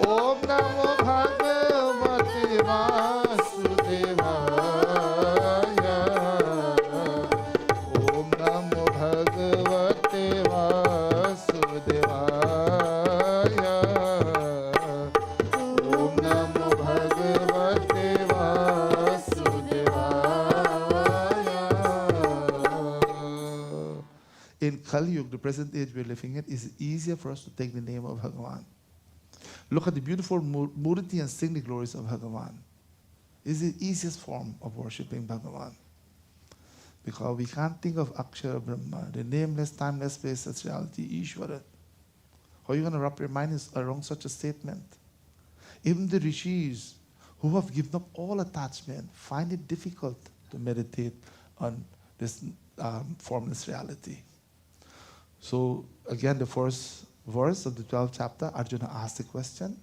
A: ओम नमो भगवते वासुदेवाय ओम नमो भगवते वासुदेवाय ओम नमो भगवते वासुदेवाय. In Kali Yuga, the present age we're living in, it's easier for us to take the name of Bhagavan. Look at the beautiful murti and sing the glories of Bhagavan. It's the easiest form of worshipping Bhagavan. Because we can't think of Akshara Brahma, the nameless, timeless, spaceless reality, Ishvara. How are you going to wrap your mind around such a statement? Even the rishis who have given up all attachment find it difficult to meditate on this formless reality. So again, the first verse of the 12th chapter, Arjuna asked the question,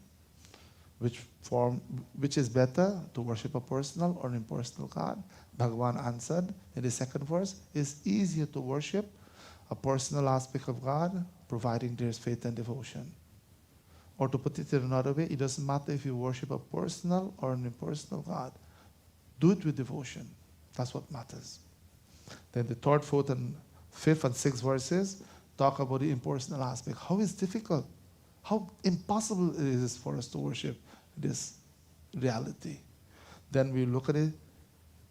A: which is better, to worship a personal or an impersonal God? Bhagavan answered in the second verse, it's easier to worship a personal aspect of God, providing there is faith and devotion. Or to put it in another way, it doesn't matter if you worship a personal or an impersonal God. Do it with devotion. That's what matters. Then the third, fourth, and fifth and sixth verses talk about the impersonal aspect. How is difficult, how impossible it is for us to worship this reality. Then we look at it,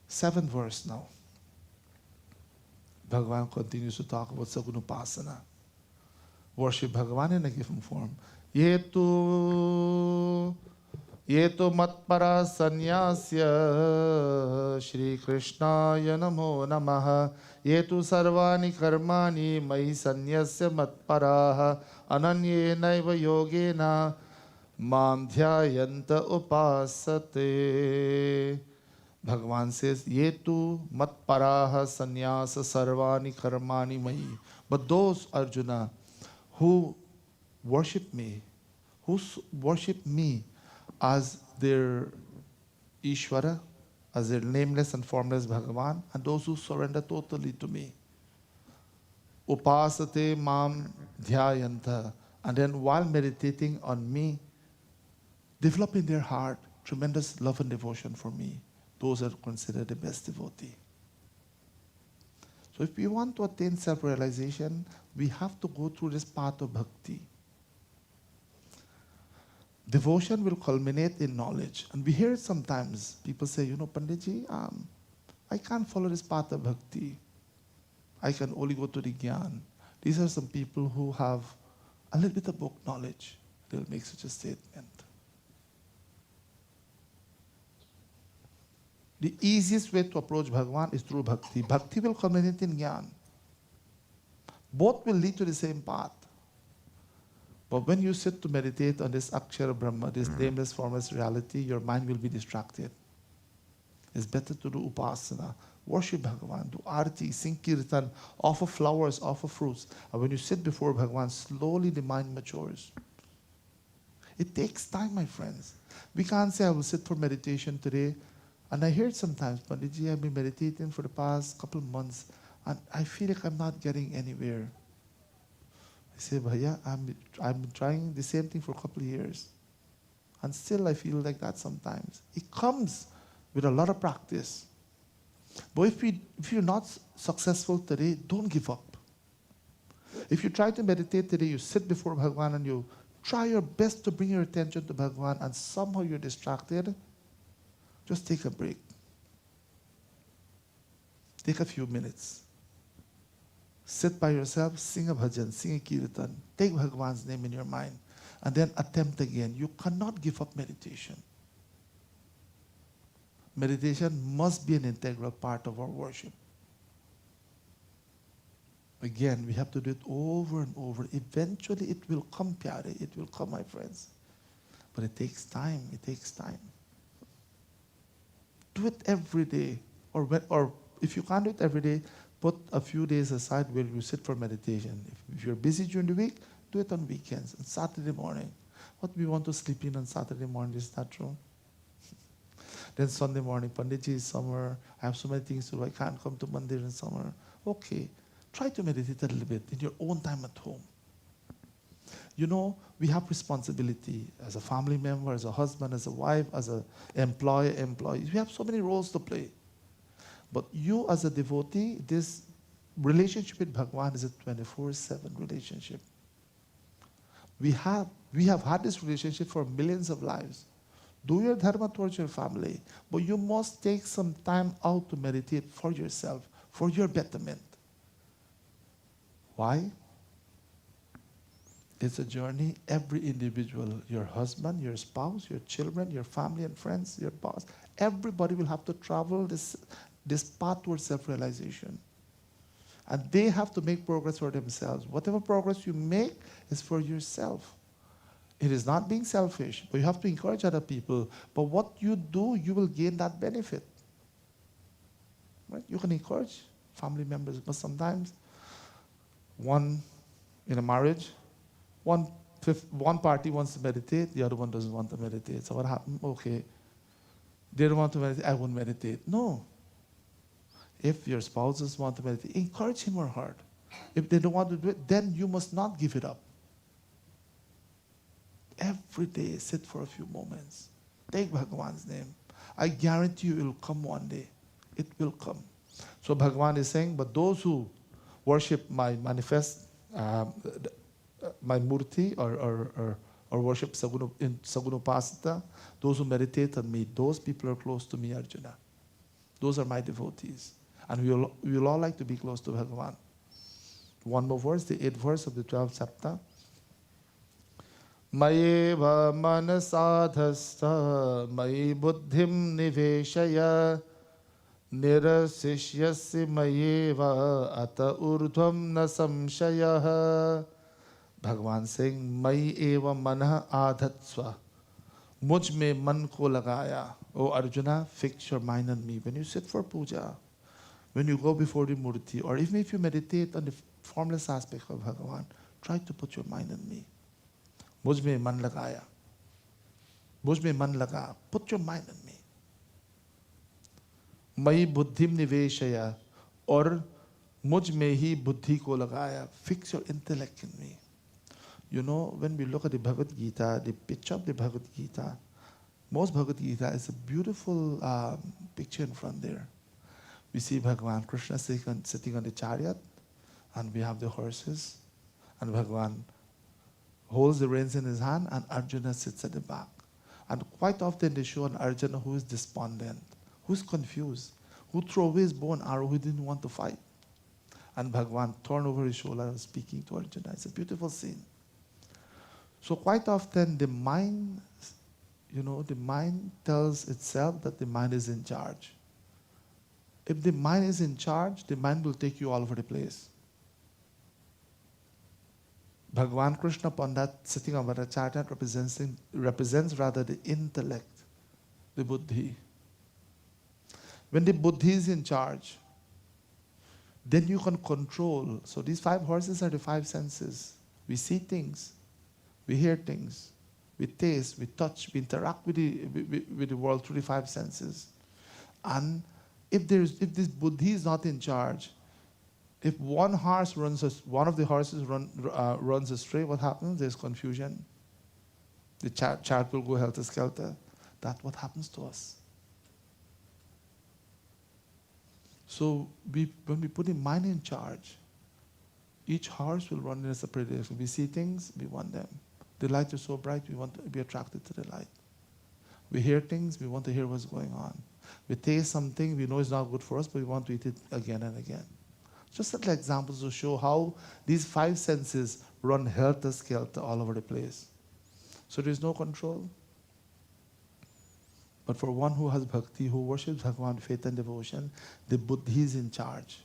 A: seventh verse now. Bhagavan continues to talk about Sagunupasana. Worship Bhagavan in a given form. Yetu matpara sanyasya Shri Krishnaya namo namaha Yetu sarvani karmani mai sanyasya matparaha Ananye naiva yogena mam dhyayanta upasate. Bhagavan says, Yetu matparaha sanyasa sarvani karmani mai. But those, Arjuna, who worship me, as their Ishvara, as their nameless and formless Bhagavan, and those who surrender totally to me. Upasate mam dhyayanta. And then while meditating on me, develop in their heart tremendous love and devotion for me. Those are considered the best devotee. So if we want to attain self-realization, we have to go through this path of bhakti. Devotion will culminate in knowledge. And we hear it sometimes. People say, Panditji, I can't follow this path of bhakti. I can only go to the Gyan. These are some people who have a little bit of book knowledge. They'll make such a statement. The easiest way to approach Bhagavan is through bhakti. Bhakti will culminate in Gyan. Both will lead to the same path. But when you sit to meditate on this Akshara Brahma, this nameless, formless reality, your mind will be distracted. It's better to do upasana, worship Bhagavan, do arti, sing kirtan, offer flowers, offer fruits. And when you sit before Bhagavan, slowly the mind matures. It takes time, my friends. We can't say, I will sit for meditation today. And I hear it sometimes, Panditji, I've been meditating for the past couple of months, and I feel like I'm not getting anywhere. I say, Bhaiya, I'm trying the same thing for a couple of years. And still I feel like that sometimes. It comes with a lot of practice. But if you're not successful today, don't give up. If you try to meditate today, you sit before Bhagavan and you try your best to bring your attention to Bhagavan and somehow you're distracted, just take a break. Take a few minutes. Sit by yourself, sing a bhajan, sing a kirtan, take Bhagwan's name in your mind, and then attempt again. You cannot give up meditation. Meditation must be an integral part of our worship. Again, we have to do it over and over. Eventually it will come, pyare. It will come, my friends. But it takes time. It takes time. Do it every day. Or if you can't do it every day, put a few days aside where you sit for meditation. If you're busy during the week, do it on weekends. On Saturday morning. What we want to sleep in on Saturday morning, is that true? Then Sunday morning, Panditji is somewhere. I have so many things to do. I can't come to Mandir in summer. Okay. Try to meditate a little bit in your own time at home. You know, we have responsibility as a family member, as a husband, as a wife, as an employee. We have so many roles to play. But you as a devotee, this relationship with Bhagwan is a 24/7 relationship. We have had this relationship for millions of lives. Do your dharma towards your family, but you must take some time out to meditate for yourself, for your betterment. Why? It's a journey. Every individual, your husband, your spouse, your children, your family and friends, your boss, everybody will have to travel this path towards self-realization. And they have to make progress for themselves. Whatever progress you make is for yourself. It is not being selfish, but you have to encourage other people. But what you do, you will gain that benefit. Right? You can encourage family members, but sometimes one in a marriage, one party wants to meditate, the other one doesn't want to meditate. So what happened? Okay, they don't want to meditate, I won't meditate. No. If your spouses want to meditate, encourage him or her. If they don't want to do it, then you must not give it up. Every day, sit for a few moments. Take Bhagwan's name. I guarantee you it will come one day. It will come. So Bhagwan is saying, but those who worship my manifest, my murti, or worship Sagunupasita, those who meditate on me, those people are close to me, Arjuna. Those are my devotees. And we will all like to be close to Bhagavan. One more verse, the 8th verse of the 12th chapter. Mayeva manasadhasta mayi buddhim niveshaya nirasishyasi mayeva ata urdhvam na samshayah. Bhagavan saying, Mayi eva manah adhatsva. Mujh mein man ko lagaya. Oh Arjuna, fix your mind on me. When you sit for puja, when you go before the murti, or even if you meditate on the formless aspect of Bhagavan, try to put your mind on me. Mujh mein man lagaya. Mujh mein man laga. Put your mind on me. Mayi buddhim niveshaya. Or mujh mein hi buddhi ko lagaya. Fix your intellect in me. You know, when we look at the Bhagavad Gita, the picture of the Bhagavad Gita, most Bhagavad Gita is a beautiful picture in front there. We see Bhagavan Krishna sitting on the chariot, and we have the horses, and Bhagavan holds the reins in his hand, and Arjuna sits at the back. And quite often they show an Arjuna who is despondent, who is confused, who threw away his bow and arrow, who didn't want to fight. And Bhagavan turned over his shoulder and was speaking to Arjuna. It's a beautiful scene. So quite often the mind, the mind tells itself that the mind is in charge. If the mind is in charge, the mind will take you all over the place. Bhagavan Krishna Pandit sitting on the chariot represents rather the intellect, the buddhi. When the buddhi is in charge, then you can control. So these 5 horses are the 5 senses. We see things, we hear things, we taste, we touch, we interact with the world through the 5 senses. And if this buddhi is not in charge, if one of the horses runs astray, what happens? There's confusion. The chariot will go helter-skelter. That's what happens to us. So when we put the mind in charge, each horse will run in a separate direction. We see things, we want them. The light is so bright, we want to be attracted to the light. We hear things, we want to hear what's going on. We taste something, we know it's not good for us, but we want to eat it again and again. Just little examples to show how these five senses run helter-skelter all over the place. So there is no control. But for one who has bhakti, who worships Bhagavan with faith and devotion, the buddhi is in charge.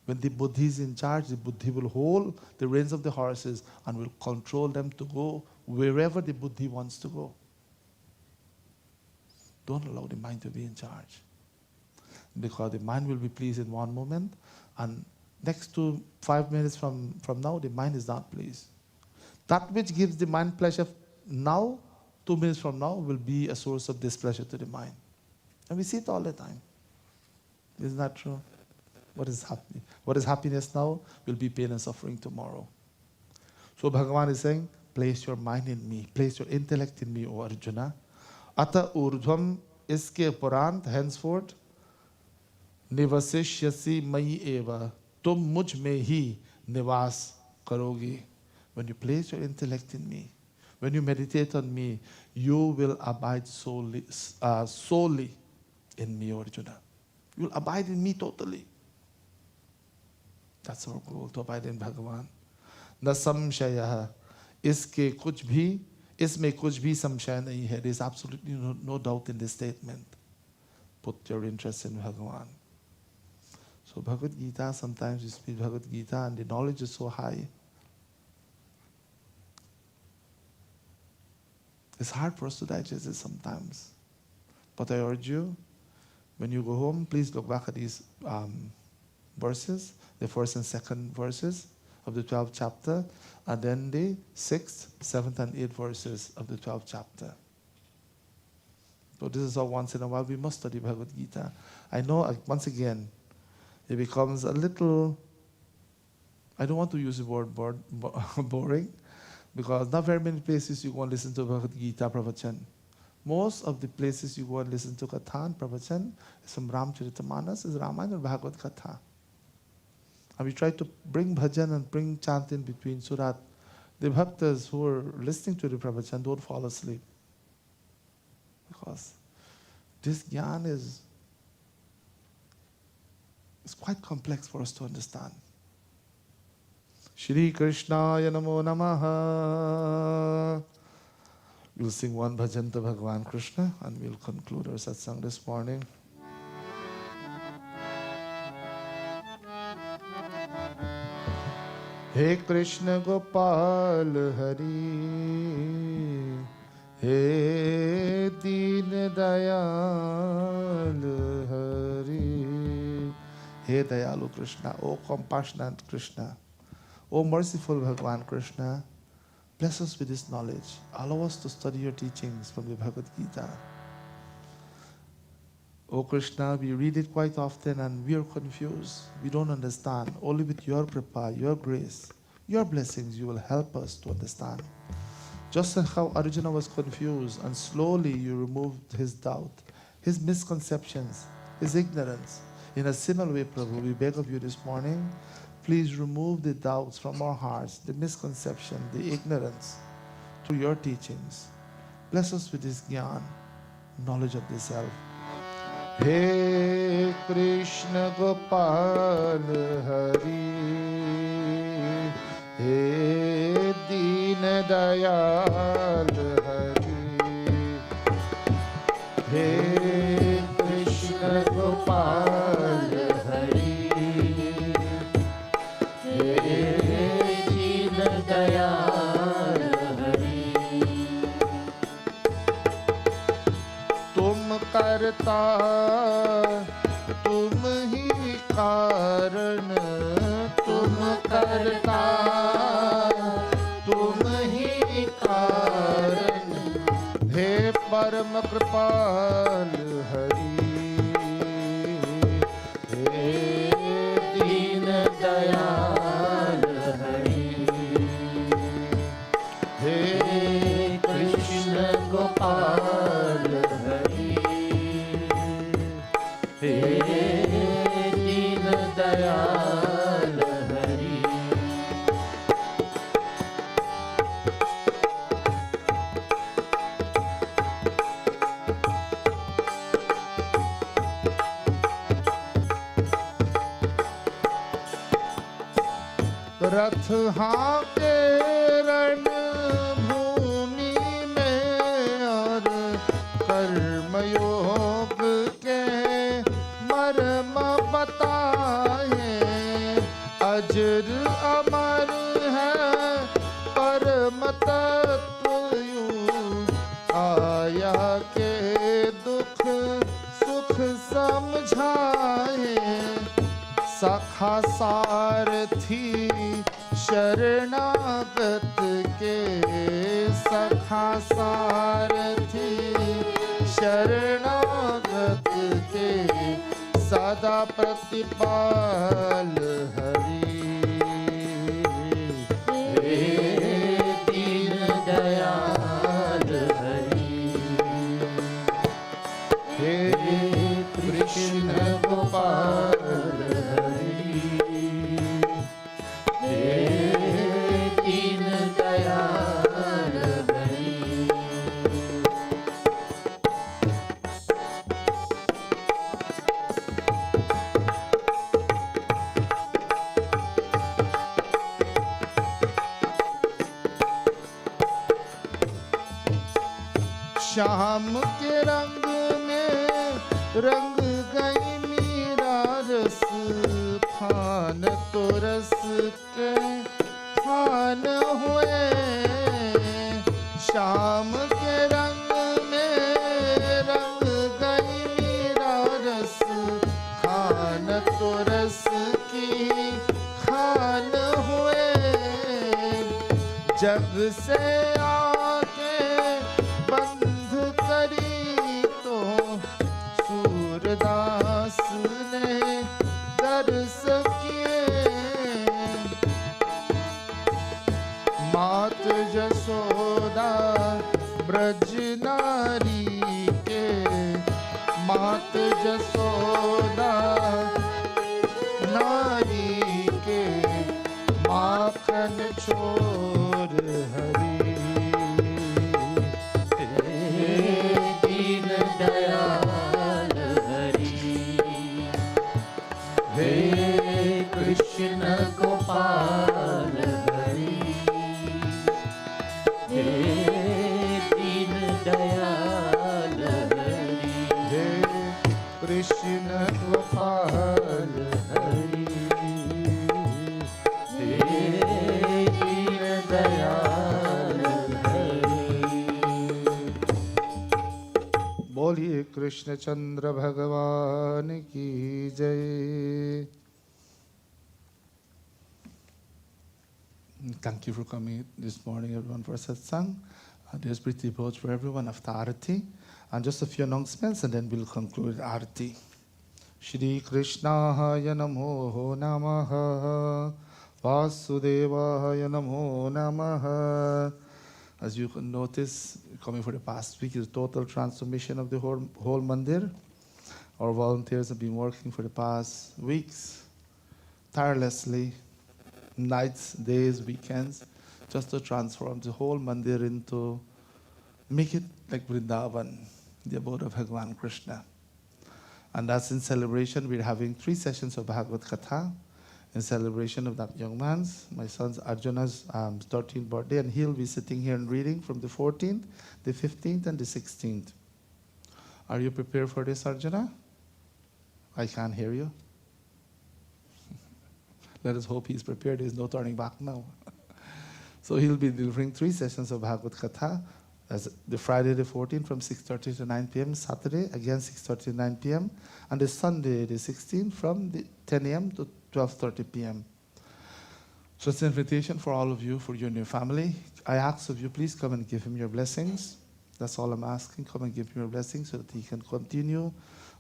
A: When the buddhi is in charge, the buddhi will hold the reins of the horses and will control them to go wherever the buddhi wants to go. Don't allow the mind to be in charge. Because the mind will be pleased in one moment, and next to 5 minutes from now, the mind is not pleased. That which gives the mind pleasure now, 2 minutes from now, will be a source of displeasure to the mind. And we see it all the time. Isn't that true? What is happy? What is happiness now will be pain and suffering tomorrow. So Bhagavan is saying, place your mind in me, place your intellect in me, O Arjuna. Ata urdhvam, iske upurant, henceforth, nivasishyasi mayi eva, tum mujh mein hi nivas karogi. When you place your intellect in me, when you meditate on me, you will abide solely in me, O Arjuna. You will abide in me totally. That's our goal, to abide in Bhagavan. Na samshaya, iske kuch bhi, isme kuch bhi samshaya nahi hai. There is absolutely no doubt in this statement. Put your interest in Bhagavan. So Bhagavad Gita, sometimes you speak Bhagavad Gita and the knowledge is so high. It's hard for us to digest it sometimes. But I urge you, when you go home, please look back at these verses, the first and second verses of the 12th chapter, and then the 6th, 7th, and 8th verses of the 12th chapter. So this is how once in a while we must study Bhagavad Gita. I know, once again, it becomes a little, I don't want to use the word boring, because not very many places you go and listen to Bhagavad Gita pravachan. Most of the places you go and listen to Katha and pravachan is from Ramcharitamanas, is Ramayana and Bhagavad Katha. And we try to bring bhajan and bring chant in between so that the bhaktas who are listening to the pravachan don't fall asleep. Because this jnana is quite complex for us to understand. Shri Krishnaya Namo Namaha. We'll sing one bhajan to Bhagavan Krishna and we'll conclude our satsang this morning. He Krishna Gopal Hari, He Deen Dayal Hari. He Dayalu Krishna, O compassionate Krishna, O merciful Bhagavan Krishna, bless us with this knowledge. Allow us to study your teachings from the Bhagavad Gita. O Krishna, we read it quite often and we are confused. We don't understand. Only with your kripa, your grace, your blessings, you will help us to understand. Just like how Arjuna was confused and slowly you removed his doubt, his misconceptions, his ignorance. In a similar way, Prabhu, we beg of you this morning, please remove the doubts from our hearts, the misconception, the ignorance to your teachings. Bless us with this jnana, knowledge of the self. He Krishna Gopal Hari, He Deen Dayal Hari, He Krishna Gopal Hari, He Deen Dayal Hari. Tum karta, tum hi karan, tum karta, tum hi karan, he param kripal hari, he deen dayal hari, he Krishna Gopal hari, he deen dayal hari. रथ हाँके रण भूमि में और कर्मयोग के मर्म बताए। अजर अमर है परम तत्व यूं आया के दुख सुख समझाए। सखा सारथी शरणागत के, सखा सारथी शरणागत के, सदा प्रतिपाल हरि। हे दीन दयाल हरि, हे कृष्ण गोपाल हरि, हे दीन दयाल हरि। श्याम के रंग में रंग गई मीरा रस खान तो रस के खान हुए। श्याम के रंग में रंग गई मीरा रस खान तो रस की खान हुए। जग से आके बंध करी तो सूरदास ने दर्श किए। मात जसोदा ब्रज नारी के, मात जसोदा नारी के, माखन छोर हरि। दीन दयाल हरि, हे कृष्ण गोपाल हरि, हे दीन दयाल हरि, हे कृष्ण गोपाल हरि, हे दीन दयाल हरि। बोलिए कृष्ण चंद्र भगवान की जय। Thank you for coming this morning, everyone, for satsang. There's pretty boats for everyone after Arati. And just a few announcements, and then we'll conclude Arati. Shri Krishnaya Namo Namaha, Vasudevaya Namo Namaha. As you can notice, coming for the past week is total transformation of the whole mandir. Our volunteers have been working for the past weeks tirelessly, nights, days, weekends, just to transform the whole mandir into, make it like Vrindavan, the abode of Bhagavan Krishna. And that's in celebration. We're having 3 sessions of Bhagavad Katha in celebration of that young man's, my son's Arjuna's 13th birthday, and he'll be sitting here and reading from the 14th, the 15th, and the 16th. Are you prepared for this, Arjuna? I can't hear you. Let us hope he's prepared. There's no turning back now. So he'll be delivering 3 sessions of Bhagavad Katha. That's the Friday the 14th from 6:30 to 9 p.m. Saturday, again 6:30 to 9 p.m. And the Sunday the 16th from the 10 a.m. to 12:30 p.m. So it's an invitation for all of you, for you and your family. I ask of you, please come and give him your blessings. That's all I'm asking. Come and give him your blessings so that he can continue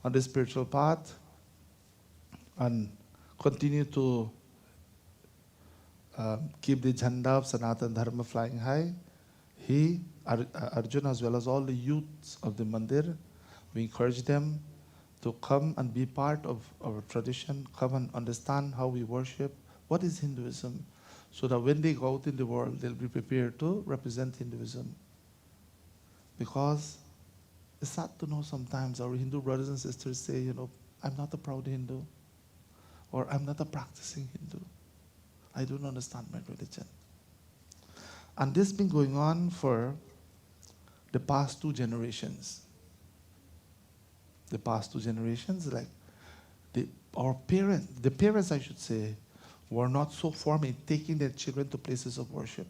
A: on the spiritual path and continue to keep the Jhanda of Sanatana Dharma flying high. He, Arjuna, as well as all the youths of the mandir, we encourage them to come and be part of our tradition, come and understand how we worship, what is Hinduism, so that when they go out in the world, they'll be prepared to represent Hinduism. Because it's sad to know sometimes our Hindu brothers and sisters say, I'm not a proud Hindu, or I'm not a practicing Hindu. I don't understand my religion. And this has been going on for the past 2 generations. The past 2 generations, like the parents, I should say, were not so formed in taking their children to places of worship.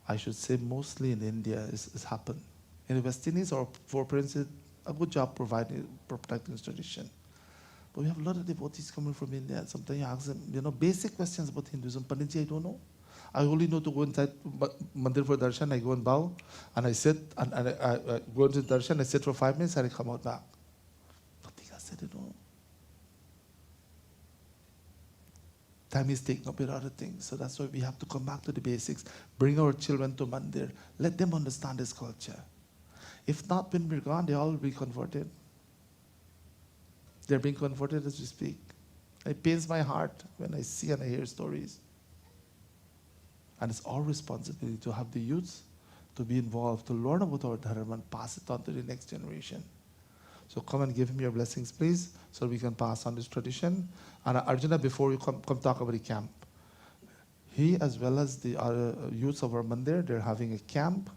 A: I should say mostly in India it's happened. In the West Indies, our foreparents did a good job protecting this tradition. But we have a lot of devotees coming from India. And sometimes you ask them, basic questions about Hinduism. Panditji, I don't know. I only know to go inside mandir for darshan. I go and bow, and I sit, and I go into darshan. I sit for 5 minutes, and I come out back. Nothing else I don't know. Time is taken up with other things, so that's why we have to come back to the basics. Bring our children to mandir. Let them understand this culture. If not, when we're gone, they all will be converted. They're being converted as we speak. It pains my heart when I see and I hear stories. And it's our responsibility to have the youth to be involved, to learn about our dharma and pass it on to the next generation. So come and give him your blessings, please, so we can pass on this tradition. And Arjuna, before you come talk about the camp. He, as well as the other youths of our mandir, they're having a camp.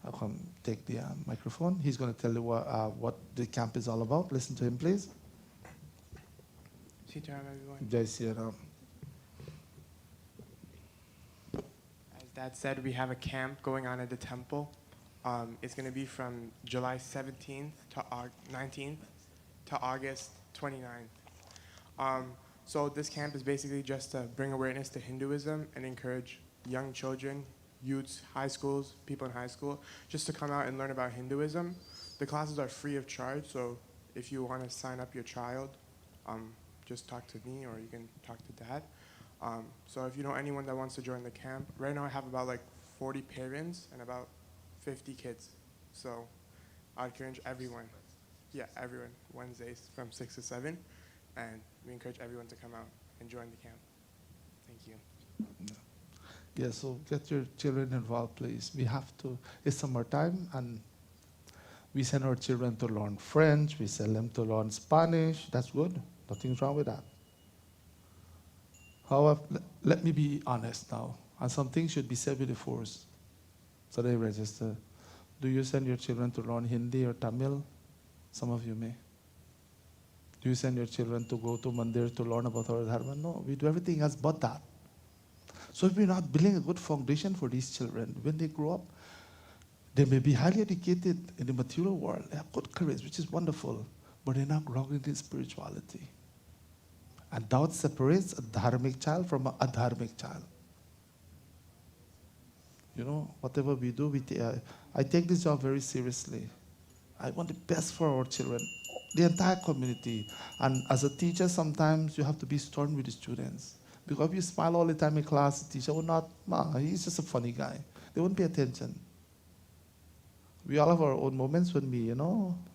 A: I'll come take the microphone. He's going to tell you what the camp is all about. Listen to him, please.
G: Sitaram, everyone.
A: Jai Sri Ram.
G: As Dad said, we have a camp going on at the temple. It's going to be from July 17th to 19th to August 29th. So this camp is basically just to bring awareness to Hinduism and encourage young children, youths, high schools, people in high school, just to come out and learn about Hinduism. The classes are free of charge, so if you want to sign up your child, just talk to me or you can talk to Dad. So if you know anyone that wants to join the camp, right now I have about like 40 parents and about 50 kids. So I'd encourage everyone. Yeah, everyone. Wednesdays from 6 to 7. And we encourage everyone to come out and join the camp. Thank you.
A: Yeah, so get your children involved, please. We have to, it's summertime, and we send our children to learn French, we send them to learn Spanish. That's good. Nothing's wrong with that. However, let me be honest now, and some things should be said with the force, so they register. Do you send your children to learn Hindi or Tamil? Some of you may. Do you send your children to go to mandir to learn about our dharma? No, we do everything else but that. So if we're not building a good foundation for these children, when they grow up, they may be highly educated in the material world. They have good careers, which is wonderful, but they're not grounded in spirituality. And doubt separates a dharmic child from an adharmic child. Whatever we do, I take this job very seriously. I want the best for our children, the entire community. And as a teacher, sometimes you have to be stern with the students. Because if you smile all the time in class, the teacher will not, he's just a funny guy. They won't pay attention. We all have our own moments when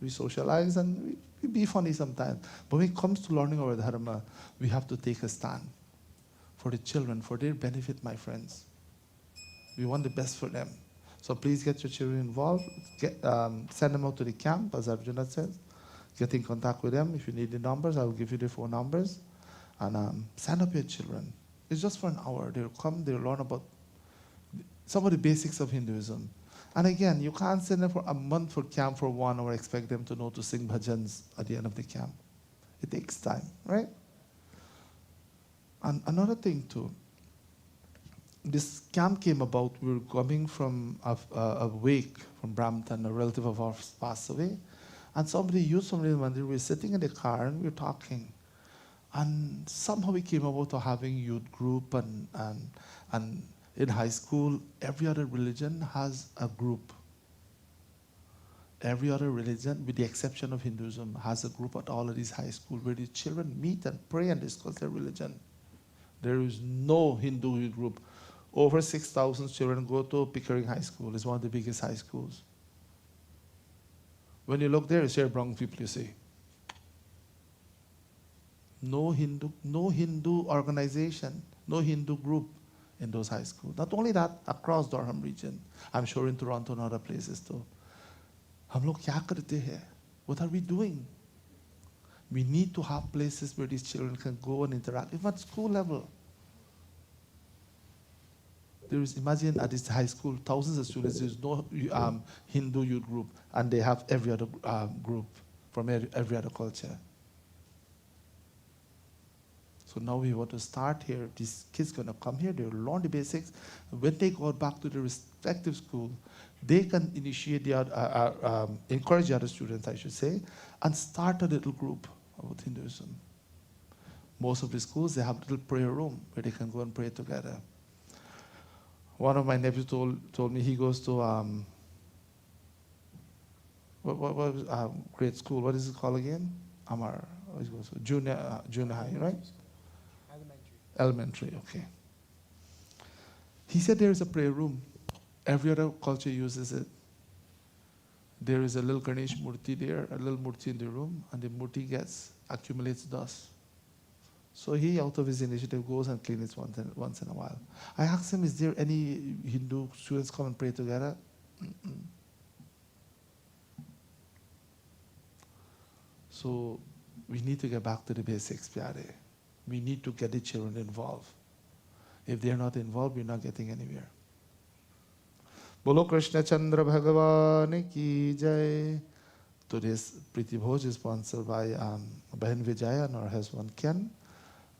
A: we socialize and we be funny sometimes. But when it comes to learning our dharma, we have to take a stand for the children, for their benefit, my friends. We want the best for them. So please get your children involved. Send them out to the camp, as Arjuna says. Get in contact with them. If you need the numbers, I will give you the phone numbers. And sign up your children. It's just for an hour. They'll come, they'll learn about some of the basics of Hinduism. And again, you can't send them for a month for camp for 1 hour, expect them to know to sing bhajans at the end of the camp. It takes time, right? And another thing too, this camp came about, we were coming from a wake from Brampton, a relative of ours passed away, and somebody we were sitting in the car and we were talking. And somehow we came about to having youth group and in high school, every other religion has a group. Every other religion, with the exception of Hinduism, has a group at all of these high schools where the children meet and pray and discuss their religion. There is no Hindu group. Over 6,000 children go to Pickering High School. It's one of the biggest high schools. When you look there, it's here brown people, you see. No Hindu organization, no Hindu group in those high schools. Not only that, across Durham region. I'm sure in Toronto and other places too. हम लोग क्या करते हैं? What are we doing? We need to have places where these children can go and interact, even at school level. There is, imagine at this high school, thousands of students, there's no Hindu youth group, and they have every other group from every other culture. So now we want to start here. These kids gonna come here, they'll learn the basics. When they go back to their respective school, they can initiate the encourage the other students, I should say, and start a little group about Hinduism. Most of the schools, they have a little prayer room where they can go and pray together. One of my nephews told me he goes to what grade school? What is it called again? Amar. He goes to junior high, right? Elementary, okay. He said there is a prayer room. Every other culture uses it. There is a little Ganesh Murti there, a little Murti in the room, and the Murti accumulates dust. So he, out of his initiative, goes and cleans it once in a while. I asked him, is there any Hindu students come and pray together? So we need to get back to the basics, Pyare. We need to get the children involved. If they're not involved, we're not getting anywhere. Bolo Krishna Chandra Bhagavan ki jai. Today's Priti Bhoj is sponsored by Bahan Vijaya and her husband Ken.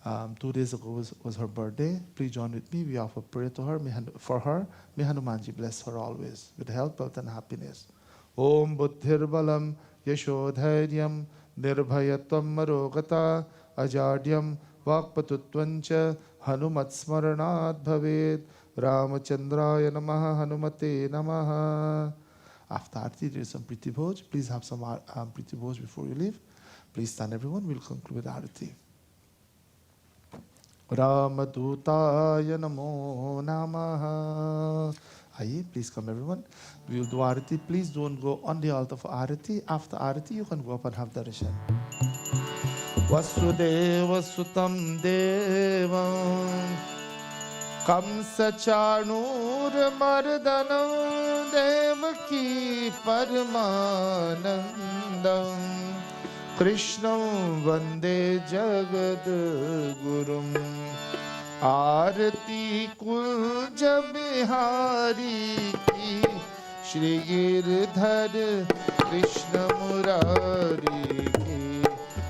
A: 2 days ago was her birthday. Please join with me. We offer prayer to her. For her, may Hanumanji bless her always with health, wealth, and happiness. Om Buddhir Balam Yashodhairyam Nirbhayatvam Marogata Ajadyam Vakpatutvancha Hanumat Smaranat Bhaved Ramachandraya Namaha Hanumate Namaha. After Aarti, there is some Priti Bhoj. Please have some Priti Bhoj before you leave. Please stand, everyone. We'll conclude with Aarti. Ramadutaya Namo Namaha. Aye, please come, everyone. We will do Aarti. Please don't go on the altar for Aarti. After Aarti, you can go up and have darshan. Vasudeva Sutam Devam Kamsa Chanur Mardanam Devaki Paramanandam Krishnam Vande Jagad Gurum Aarti Kunja Bihari Ki Shri Girdhar Krishna Murari Ki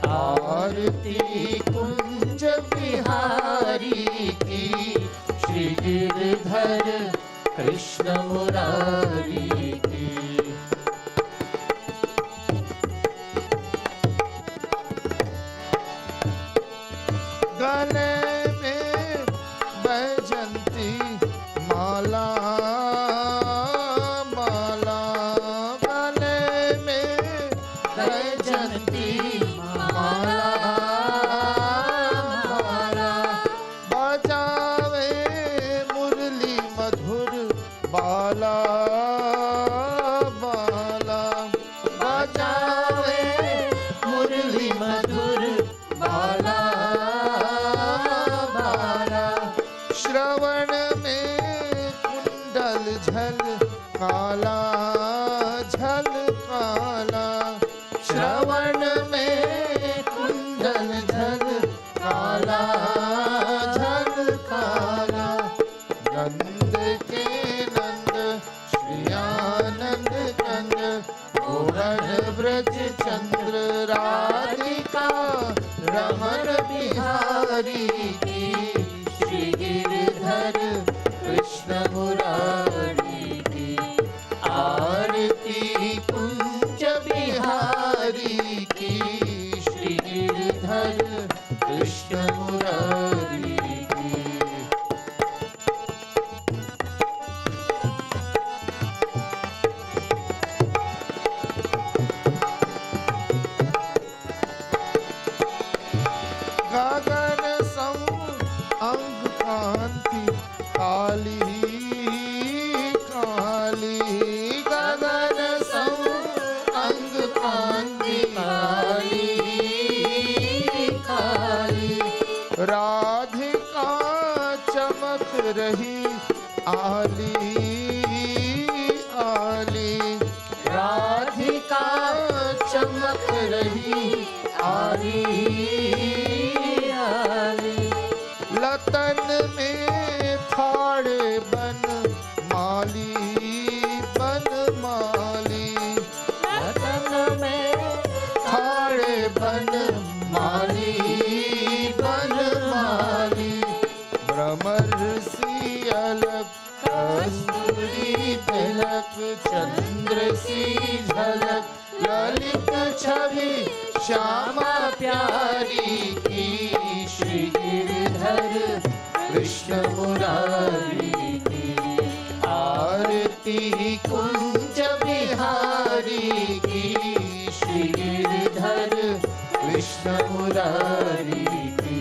A: Aarti Kunja Bihari Ki Shri Girdhar Krishna Murari Ki. Gale mein bajanti mala mala, gale mein bajanti mala mala, bajave murli madhur bala bala, bajave murli madhur bala. श्रवण में कुंडल झल काला झल काला, श्रवण में कुंडल झल काला झल काला, नंद के नंद श्री आनंद कंद गोवर्धन ब्रज चंद्र राधिका रमण बिहारी की श्री गिरधर कृष्ण मुरारी की आरती कुंज बिहारी की श्री गिरधर कृष्ण मुरारी की। गगन सम अंग कांति काली काली, गगन सम अंग कांति काली काली, राधिका चमक रही आली आली, राधिका चमक रही आली आली, लतन में थाड़े बन राधे श्यामा प्यारी की, श्री गिरधर कृष्ण मुरारी की। आरती कुंज बिहारी की, श्री गिरधर कृष्ण मुरारी की।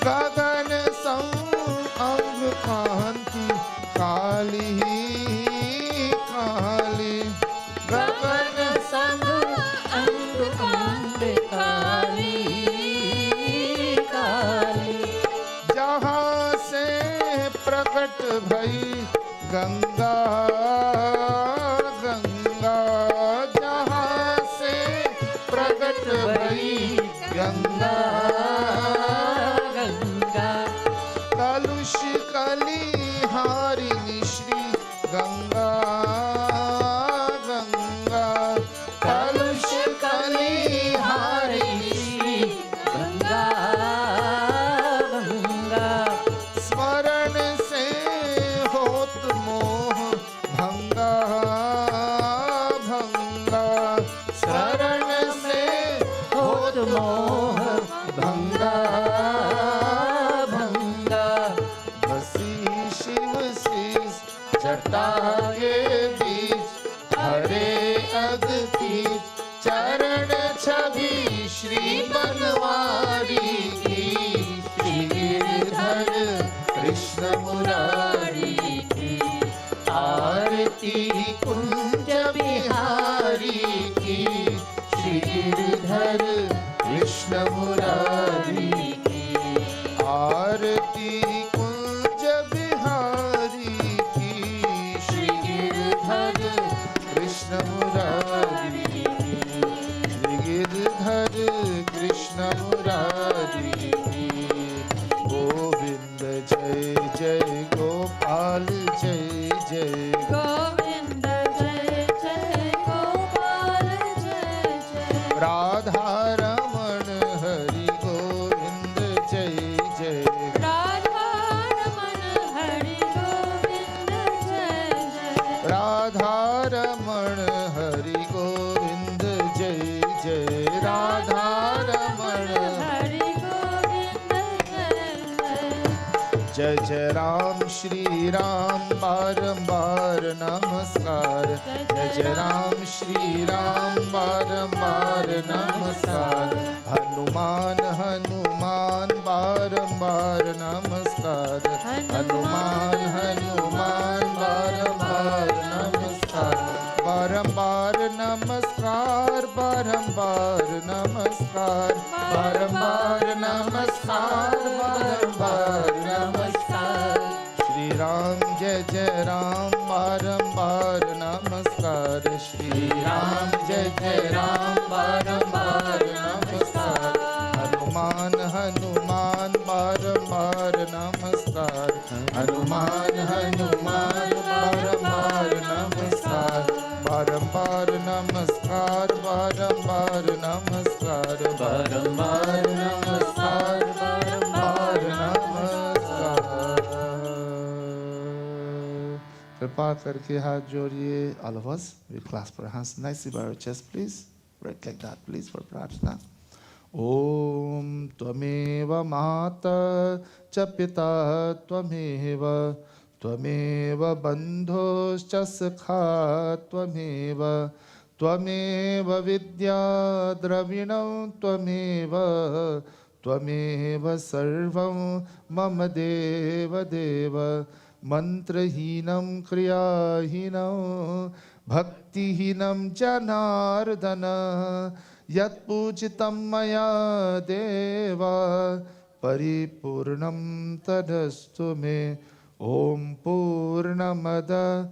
A: गगन सं अंग कांति काली काली, गगन
D: संग अंग कांड काली काली।
A: जहाँ से प्रकट भई गंगा गंगा, जहाँ से प्रकट भई गंगा
D: गंगा।
A: कलुष कलिहारिणी श्री गंगा गंगा, कलुष कलिहारिणी श्री
D: गंगा गंगा।
A: स्मरण से होत मोह भंगा भंगा, स्मरण से होत मोह भंगा भंगा। बसी शिव शीस जटा के बीच, हरे अगति चरण छवि श्री बनवारी की, श्री गिरधर कृष्ण मुरारी की। आरती कुंज बिहारी की, श्री गिरधर कृष्ण मुरारी की। आरती कुंज बिहारी की, श्री गिरधर कृष्ण मुरारी की, श्री गिरधर कृष्ण मुरारी की। गोविंद जय जय गोपाल जय जय,
D: गोविंद जय जय गोपाल जय जय।
A: राधा रमण हरि गोविंद जय जय,
D: राधा रमण हरि गोविंद जय जय।
A: राधा रमण हरि गोविंद जय जय, राधा रमण।
D: हरि गोविंद जय जय।
A: जय जय राम श्री राम बारंबार नमस्कार, जय जय राम श्री राम बारंबार नमस्कार। हनुमान हनुमान बारंबार नमस्कार, हनुमान हनुमान बारंबार नमस्कार। बारंबार नमस्कार, बारंबार नमस्कार, बारंबार नमस्कार, बारंबार नमस्कार। श्री राम जय जय राम बारंबार नमस्कार, श्री राम जय जय राम बारंबार नमस्कार। हनुमान हनुमान बारंबार नमस्कार, हनुमान हनुमान बारंबार नमस्कार। बारंबार नमस्कार, बारंबार नमस्कार, बारंबार नमस्कार, बारंबार नमस्कार। कृपा करके हाथ जोड़िए. All of us, we clasp our hands nicely by our chest, please. Right like that, please, for prarthana. Om Tvameva Mata Cha Pita Tvameva Tvameva Bandhoscha Sakha Tvameva Tvameva Vidya Dravinam Tvameva Tvameva Sarvam Mama Deva Deva Mantrahinam Kriyahinam Bhaktihinam Janardana Yat Pujitam Maya Deva Paripurnam Tadastu Me. Om Purnamada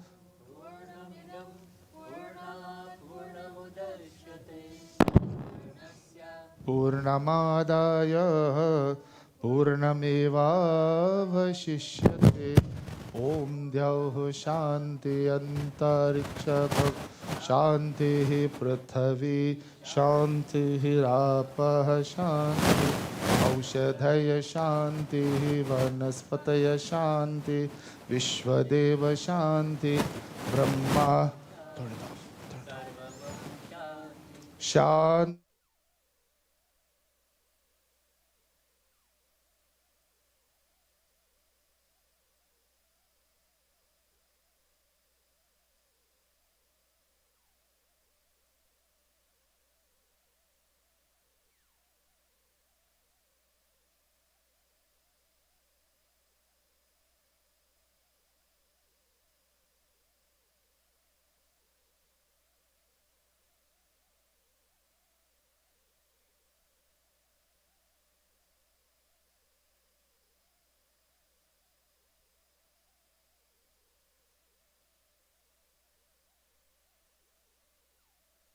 A: Purnamadaya Purnamevavashishyate. Om Dyauh Shanti Antariksha Shanti Prithavi Shanti Rapah Shanti औषधय Shanti वनस्पतय Shanti Vishwadev Shanti Brahma Shanti